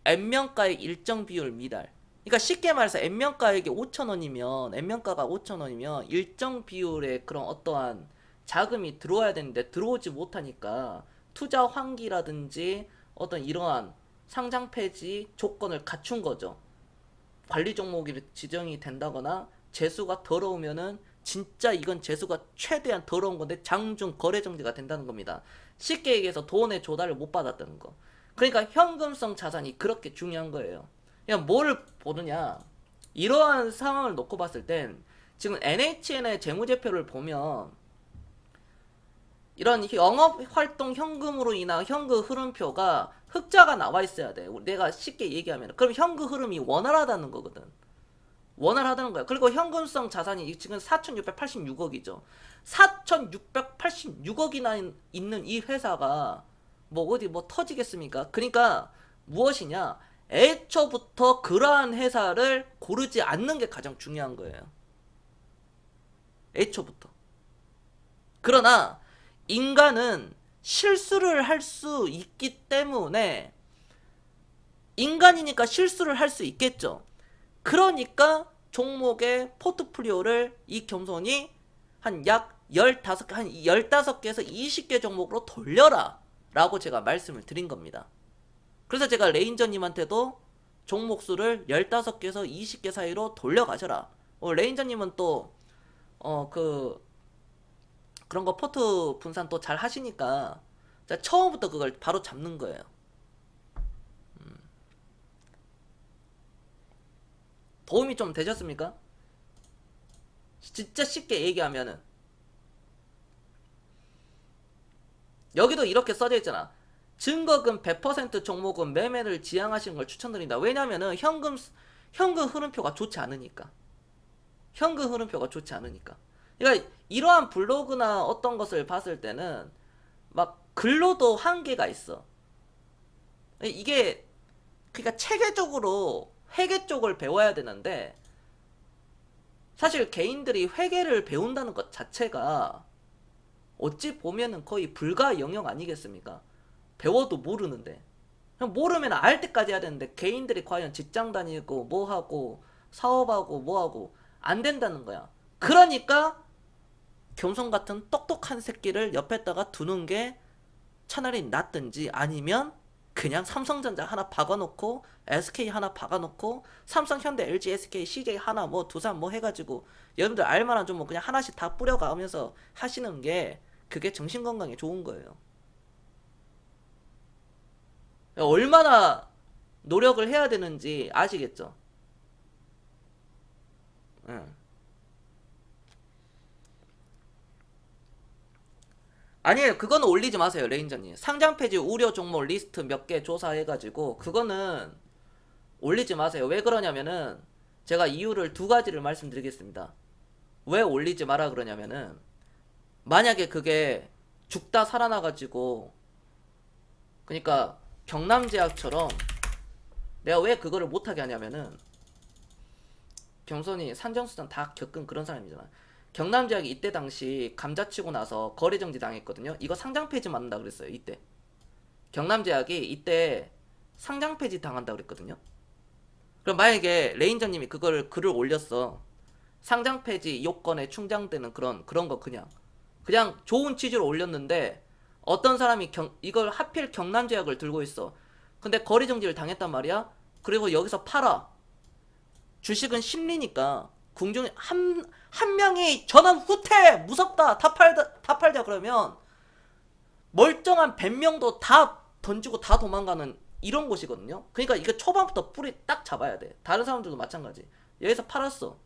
N명가의 일정 비율 미달. 그러니까 쉽게 말해서 N명가액이 5,000원이면 N명가가 5,000원이면 일정 비율의 그런 어떠한 자금이 들어와야 되는데 들어오지 못하니까 투자 환기라든지 어떤 이러한 상장 폐지 조건을 갖춘 거죠. 관리 종목이 지정이 된다거나 재수가 더러우면은 진짜 이건 재수가 최대한 더러운 건데 장중 거래 정지가 된다는 겁니다. 쉽게 얘기해서 돈의 조달을 못 받았다는 거. 그러니까 현금성 자산이 그렇게 중요한 거예요. 그냥 뭘 보느냐. 이러한 상황을 놓고 봤을 땐 지금 NHN의 재무제표를 보면 이런 영업활동 현금으로 인한 현금 흐름표가 흑자가 나와 있어야 돼. 내가 쉽게 얘기하면. 그럼 현금 흐름이 원활하다는 거거든. 원활하다는 거야. 그리고 현금성 자산이 지금 4,686억이죠. 4,686억이나 있는 이 회사가 뭐 어디 뭐 터지겠습니까? 그러니까 무엇이냐? 애초부터 그러한 회사를 고르지 않는 게 가장 중요한 거예요. 애초부터. 그러나 인간은 실수를 할 수 있기 때문에 인간이니까 실수를 할 수 있겠죠. 그러니까 종목의 포트폴리오를 이 겸손이 한 약 15개에서 20개 종목으로 돌려라 라고 제가 말씀을 드린 겁니다. 그래서 제가 레인저님한테도 종목수를 15개에서 20개 사이로 돌려가셔라. 레인저님은 또 그런 거 포트 분산 또 잘 하시니까 처음부터 그걸 바로 잡는 거예요. 도움이 좀 되셨습니까? 진짜 쉽게 얘기하면은 여기도 이렇게 써져 있잖아. 증거금 100% 종목은 매매를 지향하시는 걸 추천드린다. 왜냐면은 현금 흐름표가 좋지 않으니까. 현금 흐름표가 좋지 않으니까. 그러니까 이러한 블로그나 어떤 것을 봤을 때는 막 글로도 한계가 있어. 이게 그러니까 체계적으로 회계 쪽을 배워야 되는데 사실 개인들이 회계를 배운다는 것 자체가 어찌 보면은 거의 불가 영역 아니겠습니까? 배워도 모르는데. 그냥 모르면 알 때까지 해야 되는데 개인들이 과연 직장 다니고 뭐 하고 사업하고 뭐 하고 안 된다는 거야. 그러니까 겸손 같은 똑똑한 새끼를 옆에다가 두는 게 차라리 낫든지 아니면 그냥 삼성전자 하나 박아놓고 SK 하나 박아놓고 삼성, 현대, LG, SK, CJ 하나 뭐 두산 뭐 해가지고 여러분들 알만한 좀 뭐 그냥 하나씩 다 뿌려가면서 하시는 게 그게 정신건강에 좋은 거예요. 얼마나 노력을 해야 되는지 아시겠죠? 응. 아니에요. 그거는 올리지 마세요, 레인저님. 상장 폐지 우려 종목 리스트 몇 개 조사해가지고 그거는 올리지 마세요. 왜 그러냐면은 제가 이유를 두 가지를 말씀드리겠습니다. 왜 올리지 마라 그러냐면은 만약에 그게 죽다 살아나가지고 그러니까 경남제약처럼 내가 왜 그거를 못하게 하냐면은 경선이 산정수전 다 겪은 그런 사람이잖아. 경남제약이 이때 당시 감자치고 나서 거래정지 당했거든요. 이거 상장 폐지 맞는다 그랬어요. 이때 경남제약이 이때 상장 폐지 당한다 그랬거든요. 그럼 만약에 레인저님이 그걸 글을 올렸어. 상장 폐지 요건에 충당되는 그런 거 그냥 좋은 취지로 올렸는데 어떤 사람이 이걸 하필 경남제약을 들고 있어. 근데 거래정지를 당했단 말이야. 그리고 여기서 팔아. 주식은 심리니까 궁중 한 명이 전원 후퇴 무섭다 다 팔자 그러면 멀쩡한 100명도 다 던지고 다 도망가는 이런 곳이거든요. 그러니까 이거 초반부터 뿌리 딱 잡아야 돼. 다른 사람들도 마찬가지. 여기서 팔았어.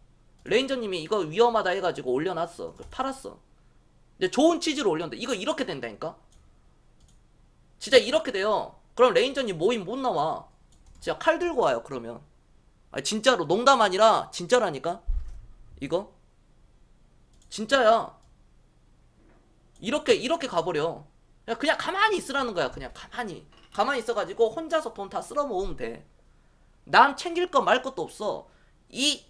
레인저님이 이거 위험하다 해가지고 올려놨어. 팔았어. 근데 좋은 취지로 올렸는데 이거 이렇게 된다니까. 진짜 이렇게 돼요. 그럼 레인저님 모임 못 나와. 진짜 칼 들고 와요. 그러면 아니, 진짜로 농담 아니라 진짜라니까. 이거 진짜야. 이렇게 가버려. 그냥 가만히 있으라는 거야. 그냥 가만히 있어가지고 혼자서 돈 다 쓸어 모으면 돼. 남 챙길 거 말 것도 없어. 이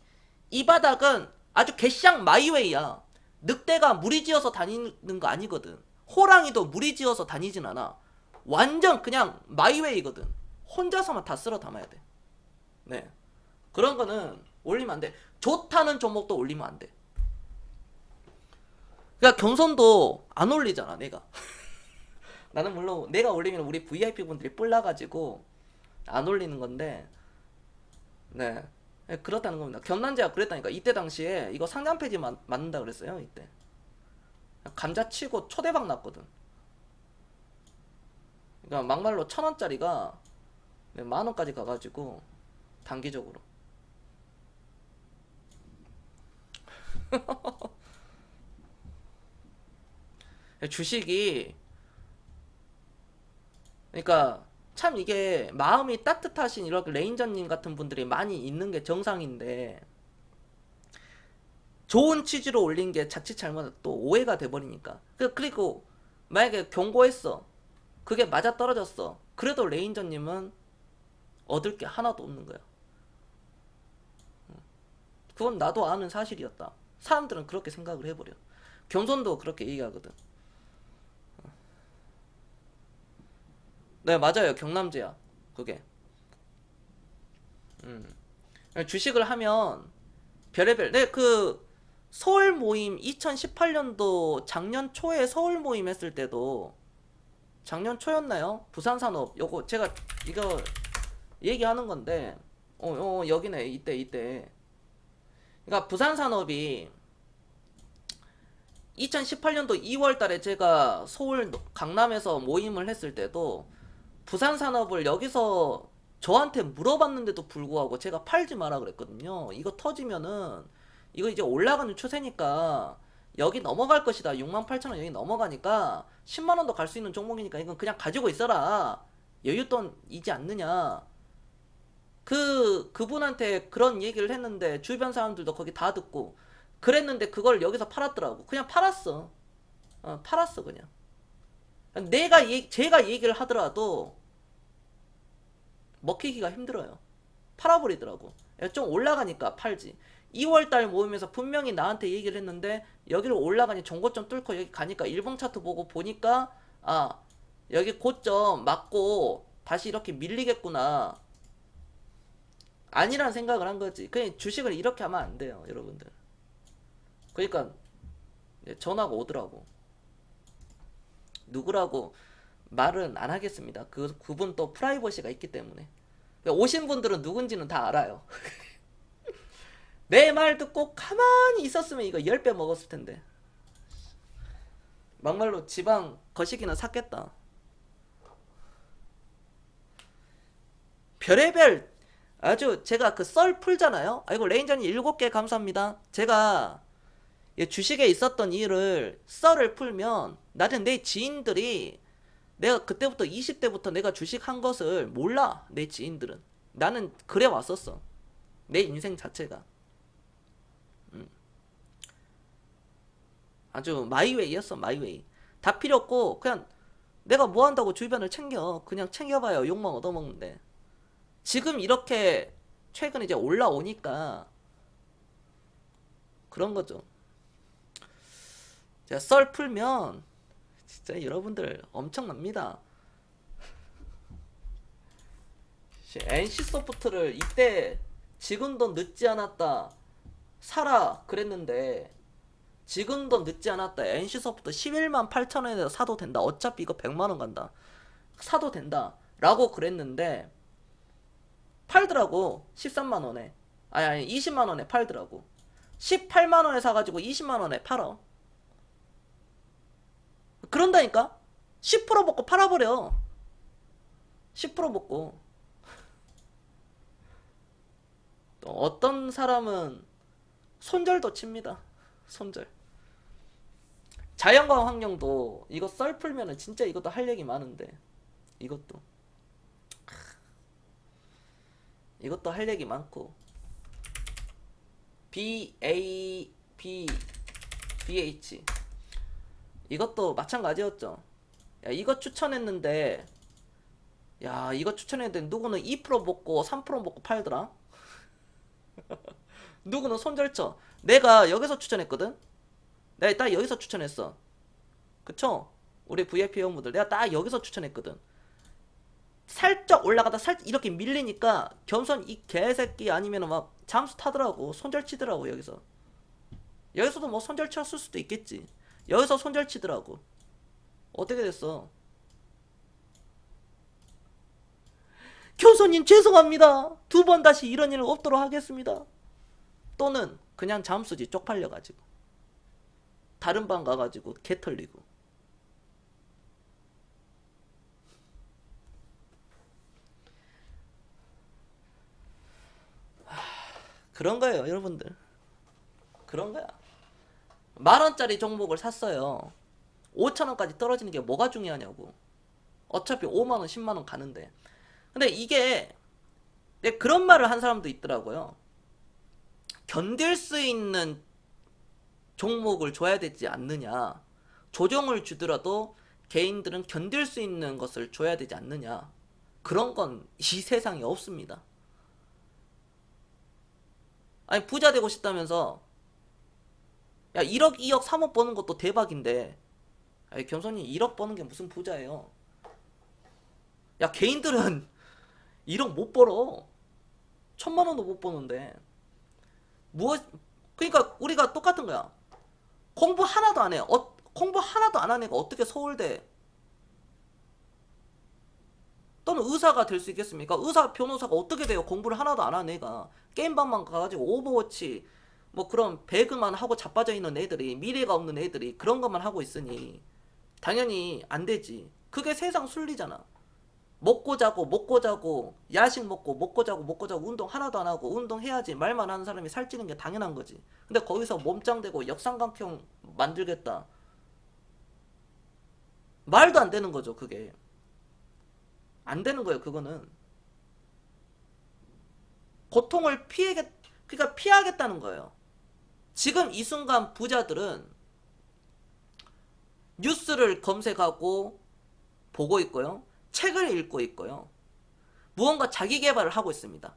바닥은 아주 개쌍 마이웨이야. 늑대가 무리지어서 다니는 거 아니거든. 호랑이도 무리지어서 다니진 않아. 완전 그냥 마이웨이거든. 혼자서만 다 쓸어 담아야 돼. 네. 그런 거는 올리면 안 돼. 좋다는 종목도 올리면 안 돼. 그러니까 경선도 안 올리잖아, 내가. 나는 물론 내가 올리면 우리 VIP 분들이 뿔나가지고 안 올리는 건데, 네. 그렇다는 겁니다. 경남제가 그랬다니까. 이때 당시에 이거 상장 폐지 맞는다 그랬어요, 이때. 감자 치고 초대박 났거든. 그러니까 막말로 1,000원짜리가 10,000원까지 가가지고 단기적으로. 주식이 그러니까 참 이게 마음이 따뜻하신 이렇게 레인저님 같은 분들이 많이 있는 게 정상인데 좋은 취지로 올린 게 자칫 잘못 또 오해가 돼버리니까. 그리고 만약에 경고했어. 그게 맞아 떨어졌어. 그래도 레인저님은 얻을 게 하나도 없는 거야. 그건 나도 아는 사실이었다. 사람들은 그렇게 생각을 해버려. 경선도 그렇게 얘기하거든. 네, 맞아요. 경남제야. 그게. 주식을 하면 별의별. 네, 그 서울 모임 2018년도 작년 초에 서울 모임 했을 때도 작년 초였나요? 부산산업 요거 제가 이거 얘기하는 건데 여기네. 이때. 그러니까 부산산업이 2018년도 2월 달에 제가 서울 강남에서 모임을 했을 때도 부산산업을 여기서 저한테 물어봤는데도 불구하고 제가 팔지 마라 그랬거든요. 이거 터지면은 이거 이제 올라가는 추세니까 여기 넘어갈 것이다. 68,000원 여기 넘어가니까 10만원도 갈 수 있는 종목이니까 이건 그냥 가지고 있어라. 여윳돈이지 않느냐. 그분한테 그런 얘기를 했는데 주변 사람들도 거기 다 듣고 그랬는데 그걸 여기서 팔았더라고. 그냥 팔았어. 팔았어 그냥. 제가 얘기를 하더라도 먹히기가 힘들어요. 팔아버리더라고. 좀 올라가니까 팔지. 2월달 모임에서 분명히 나한테 얘기를 했는데 여기를 올라가니 정고점 뚫고 여기 가니까 일봉 차트 보고 보니까 아 여기 고점 맞고 다시 이렇게 밀리겠구나 아니란 생각을 한 거지. 그냥 주식을 이렇게 하면 안 돼요 여러분들. 그러니까 전화가 오더라고. 누구라고 말은 안 하겠습니다. 그분 또 프라이버시가 있기 때문에. 오신 분들은 누군지는 다 알아요. 내 말 듣고 가만히 있었으면 이거 10배 먹었을 텐데. 막말로 지방 거시기는 샀겠다. 별의별 아주 제가 그 썰 풀잖아요. 아이고 레인저님 7개 감사합니다. 제가 주식에 있었던 일을 썰을 풀면 나는 내 지인들이 내가 그때부터 20대부터 내가 주식 한 것을 몰라. 내 지인들은. 나는 그래 왔었어. 내 인생 자체가. 아주 마이웨이였어 마이웨이. 다 필요 없고 그냥 내가 뭐 한다고 주변을 챙겨. 그냥 챙겨봐요. 욕만 얻어먹는데. 지금 이렇게 최근 이제 올라오니까 그런 거죠. 제가 썰 풀면 진짜 여러분들 엄청납니다. NC소프트를 이때 지금도 늦지 않았다 사라 그랬는데 지금도 늦지 않았다. NC소프트 11만 8천원에 사도 된다. 어차피 이거 100만원 간다. 사도 된다 라고 그랬는데 팔더라고. 13만원에 아니 20만원에 팔더라고. 18만원에 사가지고 20만원에 팔어. 그런다니까 10% 먹고 팔아버려. 10% 먹고. 또 어떤 사람은 손절도 칩니다. 손절. 자연광 환경도 이거 썰 풀면은 진짜 이것도 할 얘기 많은데 이것도 할 얘기 많고 BH 이것도 마찬가지였죠. 야 이거 추천했는데 누구는 2% 먹고 3% 먹고 팔더라. 누구는 손절쳐. 내가 여기서 추천했거든. 내가 딱 여기서 추천했어. 그쵸? 우리 VIP 회원분들 내가 딱 여기서 추천했거든. 살짝 올라가다 살짝 이렇게 밀리니까 겸손 이 개새끼 아니면 막 잠수 타더라고. 손절 치더라고. 여기서도 뭐 손절 쳤을 수도 있겠지. 여기서 손절 치더라고. 어떻게 됐어? 교수님 죄송합니다. 2번 다시 이런 일 없도록 하겠습니다. 또는 그냥 잠수지 쪽팔려가지고 다른 방 가가지고 개 털리고. 그런 거예요 여러분들. 그런 거야. 10,000원짜리 종목을 샀어요. 5,000원까지 떨어지는 게 뭐가 중요하냐고. 어차피 5만원 10만원 가는데. 근데 이게 그런 말을 한 사람도 있더라고요. 견딜 수 있는 종목을 줘야 되지 않느냐. 조정을 주더라도 개인들은 견딜 수 있는 것을 줘야 되지 않느냐. 그런 건 이 세상에 없습니다. 아니 부자 되고 싶다면서 야 1억 2억 3억 버는 것도 대박인데 아니 겸손님 1억 버는 게 무슨 부자예요. 야 개인들은 1억 못 벌어. 1,000만원도 못 버는데 그러니까 우리가 똑같은 거야. 공부 하나도 안 해. 공부 하나도 안 하는 애가 어떻게 서울대 또는 의사가 될 수 있겠습니까? 의사 변호사가 어떻게 돼요? 공부를 하나도 안 하는 애가. 게임방만 가가지고 오버워치 뭐 그런 배그만 하고 자빠져 있는 애들이, 미래가 없는 애들이 그런 것만 하고 있으니 당연히 안 되지. 그게 세상 순리잖아. 먹고 자고 야식 먹고 자고 운동 하나도 안 하고 운동해야지 말만 하는 사람이 살찌는 게 당연한 거지. 근데 거기서 몸짱되고 역삼각형 만들겠다. 말도 안 되는 거죠. 그게 안 되는 거예요. 그거는 고통을 그러니까 피하겠다는 거예요. 지금 이 순간 부자들은 뉴스를 검색하고 보고 있고요. 책을 읽고 있고요. 무언가 자기 개발을 하고 있습니다.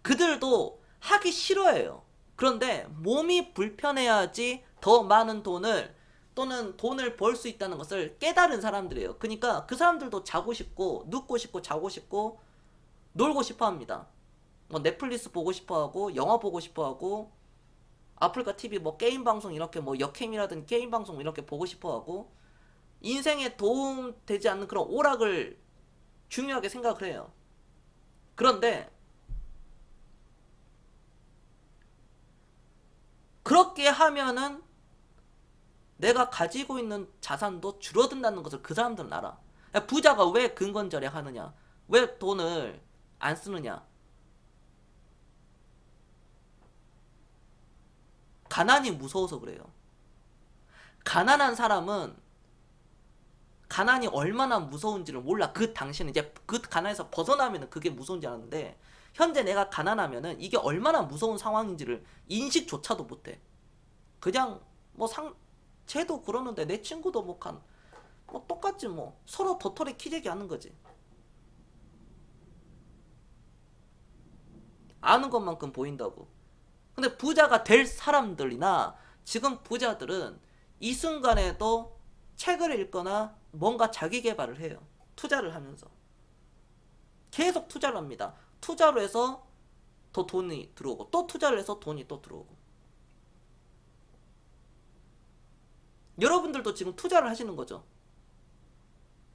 그들도 하기 싫어해요. 그런데 몸이 불편해야지 더 많은 돈을 또는 돈을 벌 수 있다는 것을 깨달은 사람들이에요. 그러니까 그 사람들도 자고 싶고 눕고 싶고 자고 싶고 놀고 싶어 합니다. 뭐 넷플릭스 보고 싶어 하고 영화 보고 싶어 하고 아프리카 TV 뭐 게임 방송 이렇게 뭐 역캠이라든 게임 방송 이렇게 보고 싶어 하고 인생에 도움 되지 않는 그런 오락을 중요하게 생각을 해요. 그런데 그렇게 하면은 내가 가지고 있는 자산도 줄어든다는 것을 그 사람들은 알아. 부자가 왜 근건절약 하느냐? 왜 돈을 안 쓰느냐? 가난이 무서워서 그래요. 가난한 사람은 가난이 얼마나 무서운지를 몰라. 그 당시는 이제 그 가난에서 벗어나면 그게 무서운지 아는데 현재 내가 가난하면은 이게 얼마나 무서운 상황인지를 인식조차도 못해. 그냥 뭐 쟤도 그러는데 내 친구도 뭐 똑같지 뭐. 서로 도토리 키재기 하는 거지. 아는 것만큼 보인다고. 근데 부자가 될 사람들이나 지금 부자들은 이 순간에도 책을 읽거나 뭔가 자기 개발을 해요. 투자를 하면서. 계속 투자를 합니다. 투자로 해서 더 돈이 들어오고 또 투자를 해서 돈이 또 들어오고. 여러분들도 지금 투자를 하시는 거죠.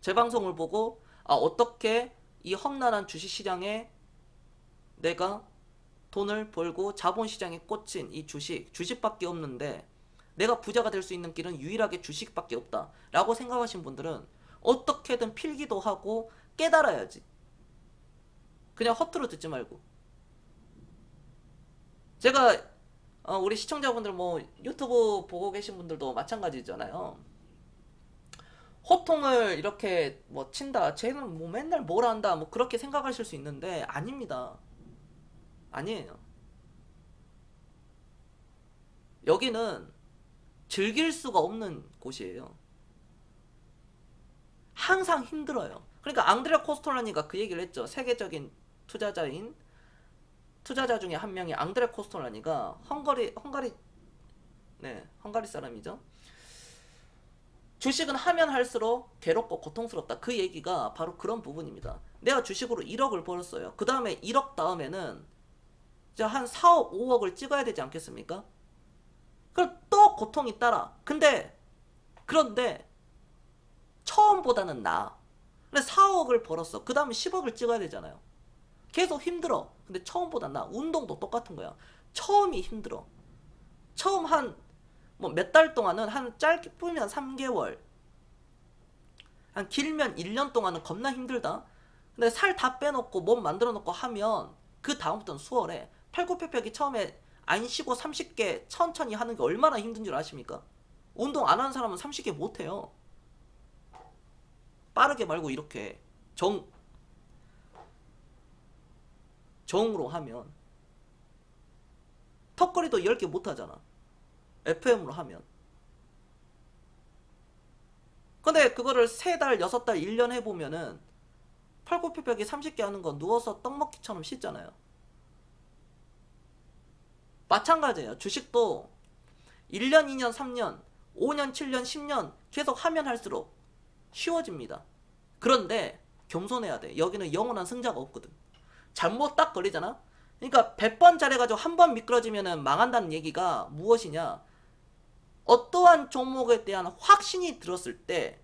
제 방송을 보고 어떻게 이 험난한 주식시장에 내가 돈을 벌고 자본시장에 꽂힌 이 주식밖에 없는데 내가 부자가 될 수 있는 길은 유일하게 주식밖에 없다 라고 생각하신 분들은 어떻게든 필기도 하고 깨달아야지. 그냥 허투루 듣지 말고. 제가 우리 시청자분들 뭐 유튜브 보고 계신 분들도 마찬가지잖아요. 호통을 이렇게 뭐 친다, 쟤는 뭐 맨날 뭘 한다, 뭐 그렇게 생각하실 수 있는데 아닙니다. 아니에요. 여기는 즐길 수가 없는 곳이에요. 항상 힘들어요. 그러니까 앙드레 코스톨라니가 그 얘기를 했죠. 세계적인 투자자 중에 한 명이 앙드레 코스톨라니가 헝가리 사람이죠. 주식은 하면 할수록 괴롭고 고통스럽다. 그 얘기가 바로 그런 부분입니다. 내가 주식으로 1억을 벌었어요. 그 다음에 1억 다음에는 이제 한 4억, 5억을 찍어야 되지 않겠습니까? 그럼 또 고통이 따라. 그런데 처음보다는 나아. 근데 4억을 벌었어. 그 다음에 10억을 찍어야 되잖아요. 계속 힘들어. 근데 처음보다 나아. 운동도 똑같은 거야. 처음이 힘들어. 처음 뭐 몇 달 동안은 짧게 뿌면 3개월, 길면 1년 동안은 겁나 힘들다. 근데 살 다 빼놓고 몸 만들어 놓고 하면 그 다음부터는 수월해. 팔굽혀펴기 처음에 안 쉬고 30개 천천히 하는 게 얼마나 힘든 줄 아십니까? 운동 안 하는 사람은 30개 못 해요. 빠르게 말고 이렇게 정으로 하면. 턱걸이도 10개 못 하잖아. FM으로 하면. 근데 그거를 3달, 6달, 1년 해보면은 팔굽혀펴기 30개 하는 거 누워서 떡 먹기처럼 쉽잖아요. 마찬가지예요. 주식도 1년, 2년, 3년, 5년, 7년, 10년 계속 하면 할수록 쉬워집니다. 그런데 겸손해야 돼. 여기는 영원한 승자가 없거든. 잘못 딱 걸리잖아? 그러니까 100번 잘해가지고 한 번 미끄러지면 망한다는 얘기가 무엇이냐? 어떠한 종목에 대한 확신이 들었을 때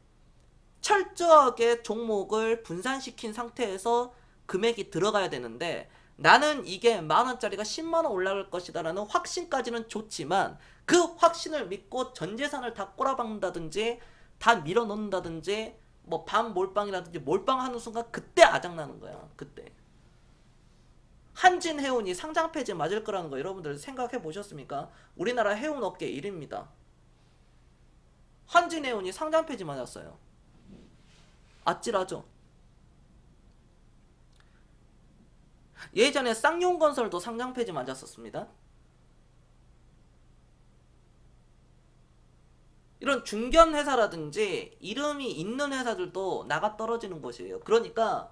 철저하게 종목을 분산시킨 상태에서 금액이 들어가야 되는데 나는 이게 만원짜리가 10만원 올라갈 것이다 라는 확신까지는 좋지만 그 확신을 믿고 전 재산을 다 꼬라박는다든지 다 밀어넣는다든지 뭐 반몰빵이라든지 몰빵하는 순간 그때 아작나는 거야. 그때. 한진해운이 상장 폐지 맞을 거라는 거 여러분들 생각해 보셨습니까? 우리나라 해운 업계 1위입니다. 한진해운이 상장 폐지 맞았어요. 아찔하죠? 예전에 쌍용건설도 상장 폐지 맞았었습니다. 그런 중견 회사라든지 이름이 있는 회사들도 나가 떨어지는 곳이에요. 그러니까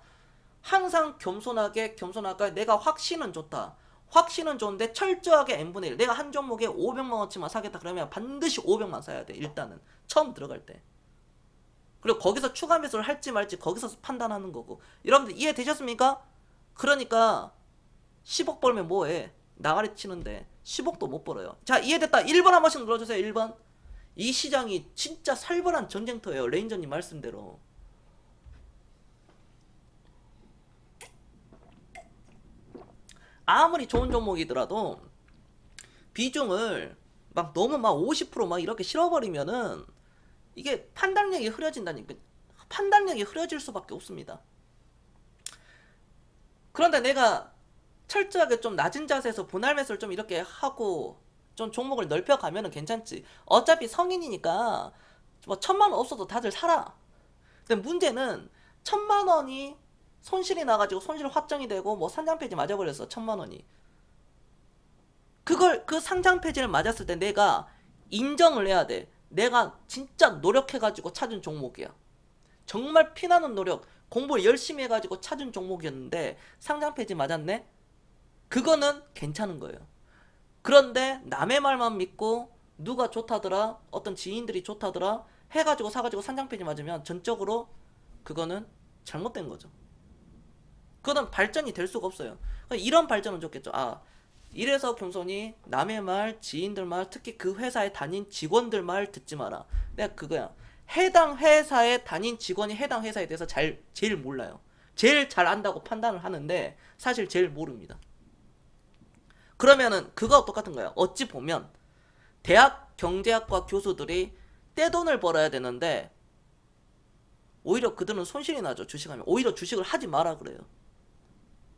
항상 겸손하게 내가 확신은 좋다. 확신은 좋은데 철저하게 n분의 1. 내가 한 종목에 500만 원치만 사겠다 그러면 반드시 500만 사야 돼. 일단은 처음 들어갈 때. 그리고 거기서 추가 매수를 할지 말지 거기서 판단하는 거고. 여러분들 이해되셨습니까? 그러니까 10억 벌면 뭐해? 나가리 치는데 10억도 못 벌어요. 자, 이해됐다. 1번 한 번씩 눌러주세요. 1번. 이 시장이 진짜 살벌한 전쟁터예요. 레인저님 말씀대로. 아무리 좋은 종목이더라도 비중을 막 너무 막 50%막 이렇게 실어버리면은 이게 판단력이 흐려진다니까. 판단력이 흐려질 수밖에 없습니다. 그런데 내가 철저하게 좀 낮은 자세에서 분할 매수를 좀 이렇게 하고 좀 종목을 넓혀가면은 괜찮지. 어차피 성인이니까 뭐 1000만 원 없어도 다들 살아. 근데 문제는 1000만 원이 손실이 나가지고 손실 확정이 되고 뭐 상장 폐지 맞아버렸어. 1000만 원이. 그걸 그 상장 폐지를 맞았을 때 내가 인정을 해야 돼. 내가 진짜 노력해가지고 찾은 종목이야. 정말 피나는 노력, 공부 열심히 해가지고 찾은 종목이었는데 상장 폐지 맞았네? 그거는 괜찮은 거예요. 그런데 남의 말만 믿고 누가 좋다더라, 어떤 지인들이 좋다더라 해가지고 사가지고 상장 폐지 맞으면 전적으로 그거는 잘못된 거죠. 그거는 발전이 될 수가 없어요. 이런 발전은 좋겠죠. 아, 이래서 겸손히 남의 말, 지인들 말, 특히 그 회사에 다닌 직원들 말 듣지 마라. 내가 그거야. 해당 회사에 다닌 직원이 해당 회사에 대해서 제일 몰라요. 제일 잘 안다고 판단을 하는데 사실 제일 모릅니다. 그러면은 그거와 똑같은 거야. 어찌 보면 대학 경제학과 교수들이 떼돈을 벌어야 되는데 오히려 그들은 손실이 나죠. 주식하면. 오히려 주식을 하지 마라 그래요.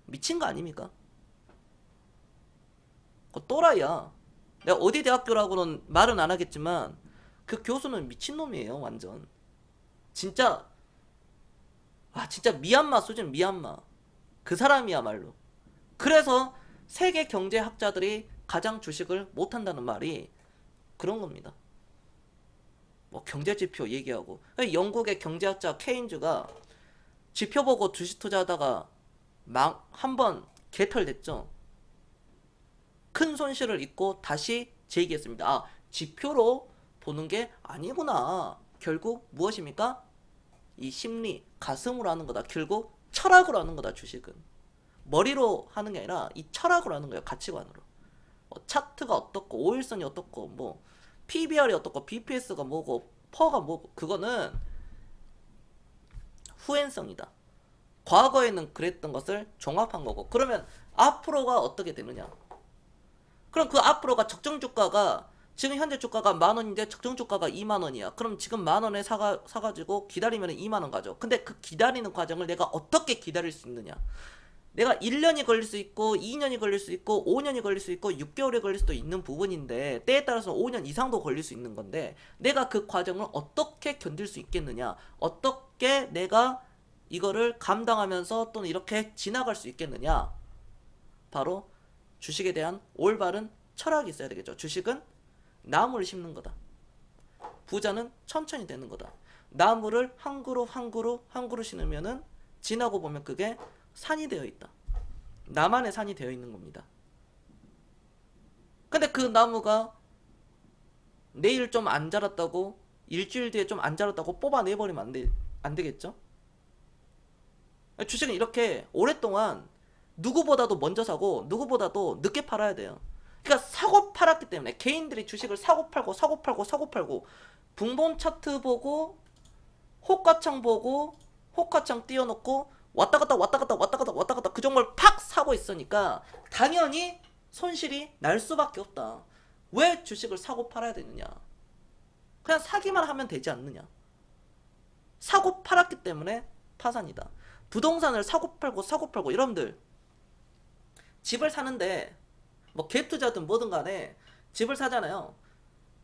미친 거 아닙니까? 그거 또라이야. 내가 어디 대학교라고는 말은 안 하겠지만 그 교수는 미친놈이에요. 완전. 진짜 진짜 미얀마 수준. 미얀마. 그 사람이야말로. 그래서 세계 경제학자들이 가장 주식을 못한다는 말이 그런 겁니다. 뭐 경제지표 얘기하고. 영국의 경제학자 케인즈가 지표 보고 주식 투자하다가 한번 개털됐죠. 큰 손실을 입고 다시 재기했습니다. 아, 지표로 보는 게 아니구나. 결국 무엇입니까? 이 심리, 가슴으로 하는 거다. 결국 철학으로 하는 거다. 주식은 머리로 하는 게 아니라 이 철학으로 하는 거예요. 가치관으로. 차트가 어떻고, 오일선이 어떻고, 뭐 PBR이 어떻고, BPS가 뭐고, 퍼가 뭐고, 그거는 후행성이다. 과거에는 그랬던 것을 종합한 거고. 그러면 앞으로가 어떻게 되느냐? 그럼 그 앞으로가 적정 주가가 지금 현재 주가가 10,000원인데 적정 주가가 20,000원이야. 그럼 지금 10,000원에 사가지고 기다리면 20,000원 가죠. 근데 그 기다리는 과정을 내가 어떻게 기다릴 수 있느냐? 내가 1년이 걸릴 수 있고 2년이 걸릴 수 있고 5년이 걸릴 수 있고 6개월이 걸릴 수도 있는 부분인데 때에 따라서 5년 이상도 걸릴 수 있는 건데 내가 그 과정을 어떻게 견딜 수 있겠느냐? 어떻게 내가 이거를 감당하면서 또는 이렇게 지나갈 수 있겠느냐? 바로 주식에 대한 올바른 철학이 있어야 되겠죠. 주식은 나무를 심는 거다. 부자는 천천히 되는 거다. 나무를 한 그루 심으면은 지나고 보면 그게 산이 되어 있다. 나만의 산이 되어 있는 겁니다. 근데 그 나무가 내일 좀 안 자랐다고 일주일 뒤에 좀 안 자랐다고 뽑아내버리면 안 되겠죠? 주식은 이렇게 오랫동안 누구보다도 먼저 사고 누구보다도 늦게 팔아야 돼요. 그러니까 사고 팔았기 때문에 개인들이 주식을 사고 팔고 분봉 차트 보고 호가창 보고 호가창 띄워놓고 왔다 갔다 그 종목을 팍 사고 있으니까 당연히 손실이 날 수밖에 없다. 왜 주식을 사고 팔아야 되느냐? 그냥 사기만 하면 되지 않느냐? 사고 팔았기 때문에 파산이다. 부동산을 사고 팔고 여러분들 집을 사는데 뭐 갭투자든 뭐든 간에 집을 사잖아요.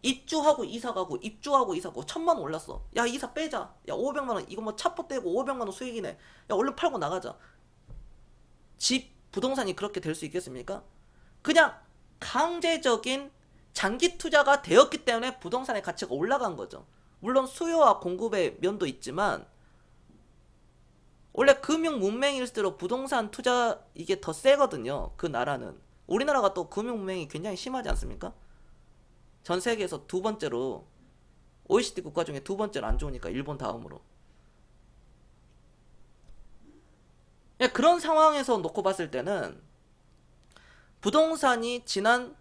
입주하고 이사가고 1,000만 원 올랐어. 야, 이사 빼자. 야, 500만 원 이거 뭐 차포 떼고 500만 원 수익이네. 야, 얼른 팔고 나가자. 집 부동산이 그렇게 될 수 있겠습니까? 그냥 강제적인 장기 투자가 되었기 때문에 부동산의 가치가 올라간 거죠. 물론 수요와 공급의 면도 있지만 원래 금융 문맹일수록 부동산 투자 이게 더 세거든요. 그 나라는. 우리나라가 또 금융 문맹이 굉장히 심하지 않습니까? 전 세계에서 두 번째로 OECD 국가 중에 두 번째로 안 좋으니까 일본 다음으로. 그런 상황에서 놓고 봤을 때는 부동산이 지난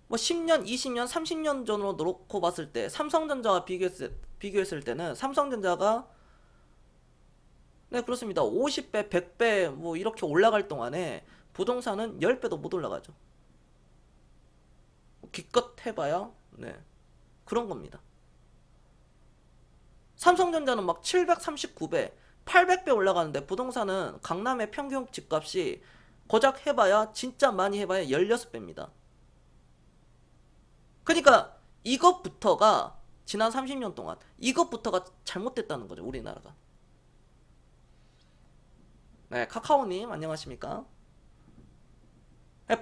뭐 10년, 20년, 30년 전으로 놓고 봤을 때 삼성전자와 비교했을 때는 삼성전자가 네 그렇습니다. 50배, 100배 뭐 이렇게 올라갈 동안에 부동산은 10배도 못 올라가죠. 기껏 해봐야 네 그런 겁니다. 삼성전자는 막 739배, 800배 올라가는데 부동산은 강남의 평균 집값이 고작 해봐야 진짜 많이 해봐야 16배입니다. 그러니까 이것부터가 지난 30년 동안 이것부터가 잘못됐다는 거죠. 우리나라가. 네, 카카오님 안녕하십니까?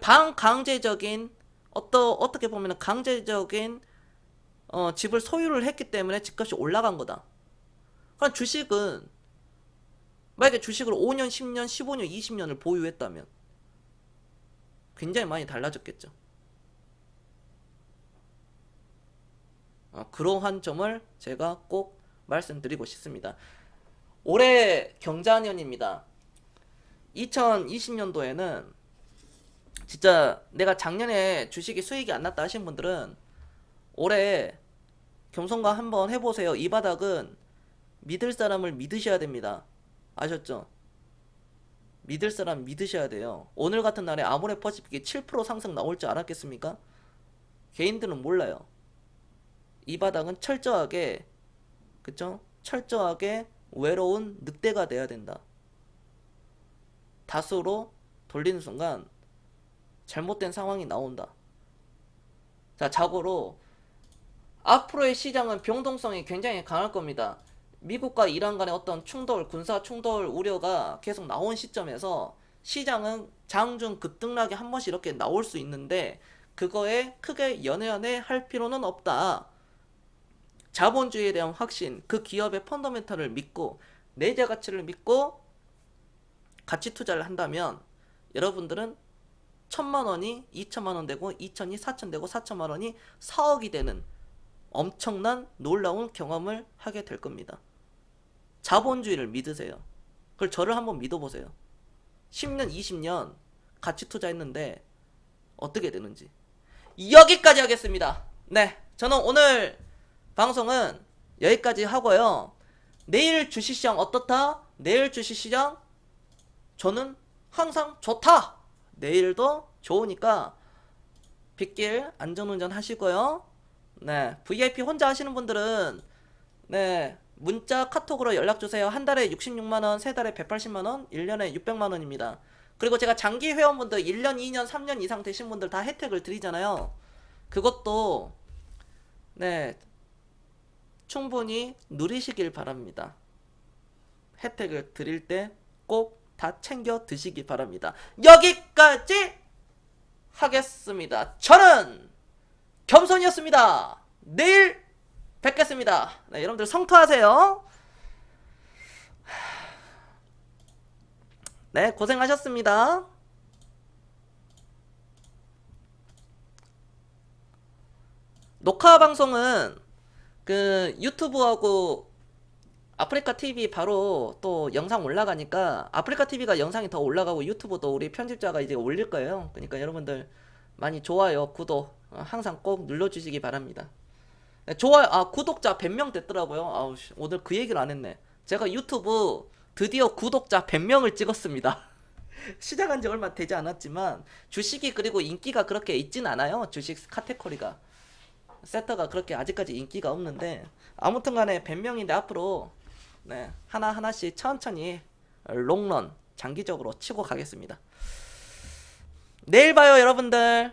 반강제적인 어떻게 보면 강제적인 집을 소유를 했기 때문에 집값이 올라간 거다. 그럼 주식은 만약에 주식을 5년, 10년, 15년, 20년을 보유했다면 굉장히 많이 달라졌겠죠. 그러한 점을 제가 꼭 말씀드리고 싶습니다. 올해 경자년입니다. 2020년도에는 진짜 내가 작년에 주식이 수익이 안 났다 하신 분들은 올해 겸손과 한번 해보세요. 이 바닥은 믿을 사람을 믿으셔야 됩니다. 아셨죠? 믿을 사람 믿으셔야 돼요. 오늘 같은 날에 아모레퍼시픽이 7% 상승 나올 줄 알았겠습니까? 개인들은 몰라요. 이 바닥은 철저하게 그쵸? 철저하게 외로운 늑대가 돼야 된다. 다수로 돌리는 순간 잘못된 상황이 나온다. 자, 자고로 앞으로의 시장은 변동성이 굉장히 강할 겁니다. 미국과 이란 간의 어떤 충돌, 군사 충돌 우려가 계속 나온 시점에서 시장은 장중 급등락이 한 번씩 이렇게 나올 수 있는데 그거에 크게 연연해 할 필요는 없다. 자본주의에 대한 확신, 그 기업의 펀더멘탈을 믿고 내재 가치를 믿고 가치 투자를 한다면 여러분들은 1000만원이 2000만원 되고 2000이 4000 되고 4000만원이 4억이 되는 엄청난 놀라운 경험을 하게 될 겁니다. 자본주의를 믿으세요. 그걸 저를 한번 믿어보세요. 10년, 20년 가치 투자했는데 어떻게 되는지. 여기까지 하겠습니다. 네, 저는 오늘 방송은 여기까지 하고요. 내일 주식시장 어떻다? 내일 주식시장 저는 항상 좋다. 내일도 좋으니까 빗길 안전운전 하시고요. 네, VIP 혼자 하시는 분들은 네 문자 카톡으로 연락주세요. 한 달에 66만원, 세 달에 180만원, 1년에 600만원입니다. 그리고 제가 장기 회원분들 1년, 2년, 3년 이상 되신 분들 다 혜택을 드리잖아요. 그것도 네 충분히 누리시길 바랍니다. 혜택을 드릴 때 꼭 다 챙겨 드시기 바랍니다. 여기까지 하겠습니다. 저는 겸손이었습니다. 내일 뵙겠습니다. 네, 여러분들 성투하세요. 네, 고생하셨습니다. 녹화 방송은 그 유튜브하고 아프리카 TV 바로 또 영상 올라가니까 아프리카 TV가 영상이 더 올라가고 유튜브도 우리 편집자가 이제 올릴 거예요. 그러니까 여러분들 많이 좋아요, 구독 항상 꼭 눌러주시기 바랍니다. 네, 좋아요, 구독자 100명 됐더라고요. 아우, 오늘 그 얘기를 안 했네. 제가 유튜브 드디어 구독자 100명을 찍었습니다. 시작한 지 얼마 되지 않았지만 주식이 그리고 인기가 그렇게 있진 않아요. 주식 카테고리가 세터가 그렇게 아직까지 인기가 없는데 아무튼 간에 100명인데 앞으로 네, 하나하나씩 천천히 롱런 장기적으로 치고 가겠습니다. 내일 봐요 여러분들.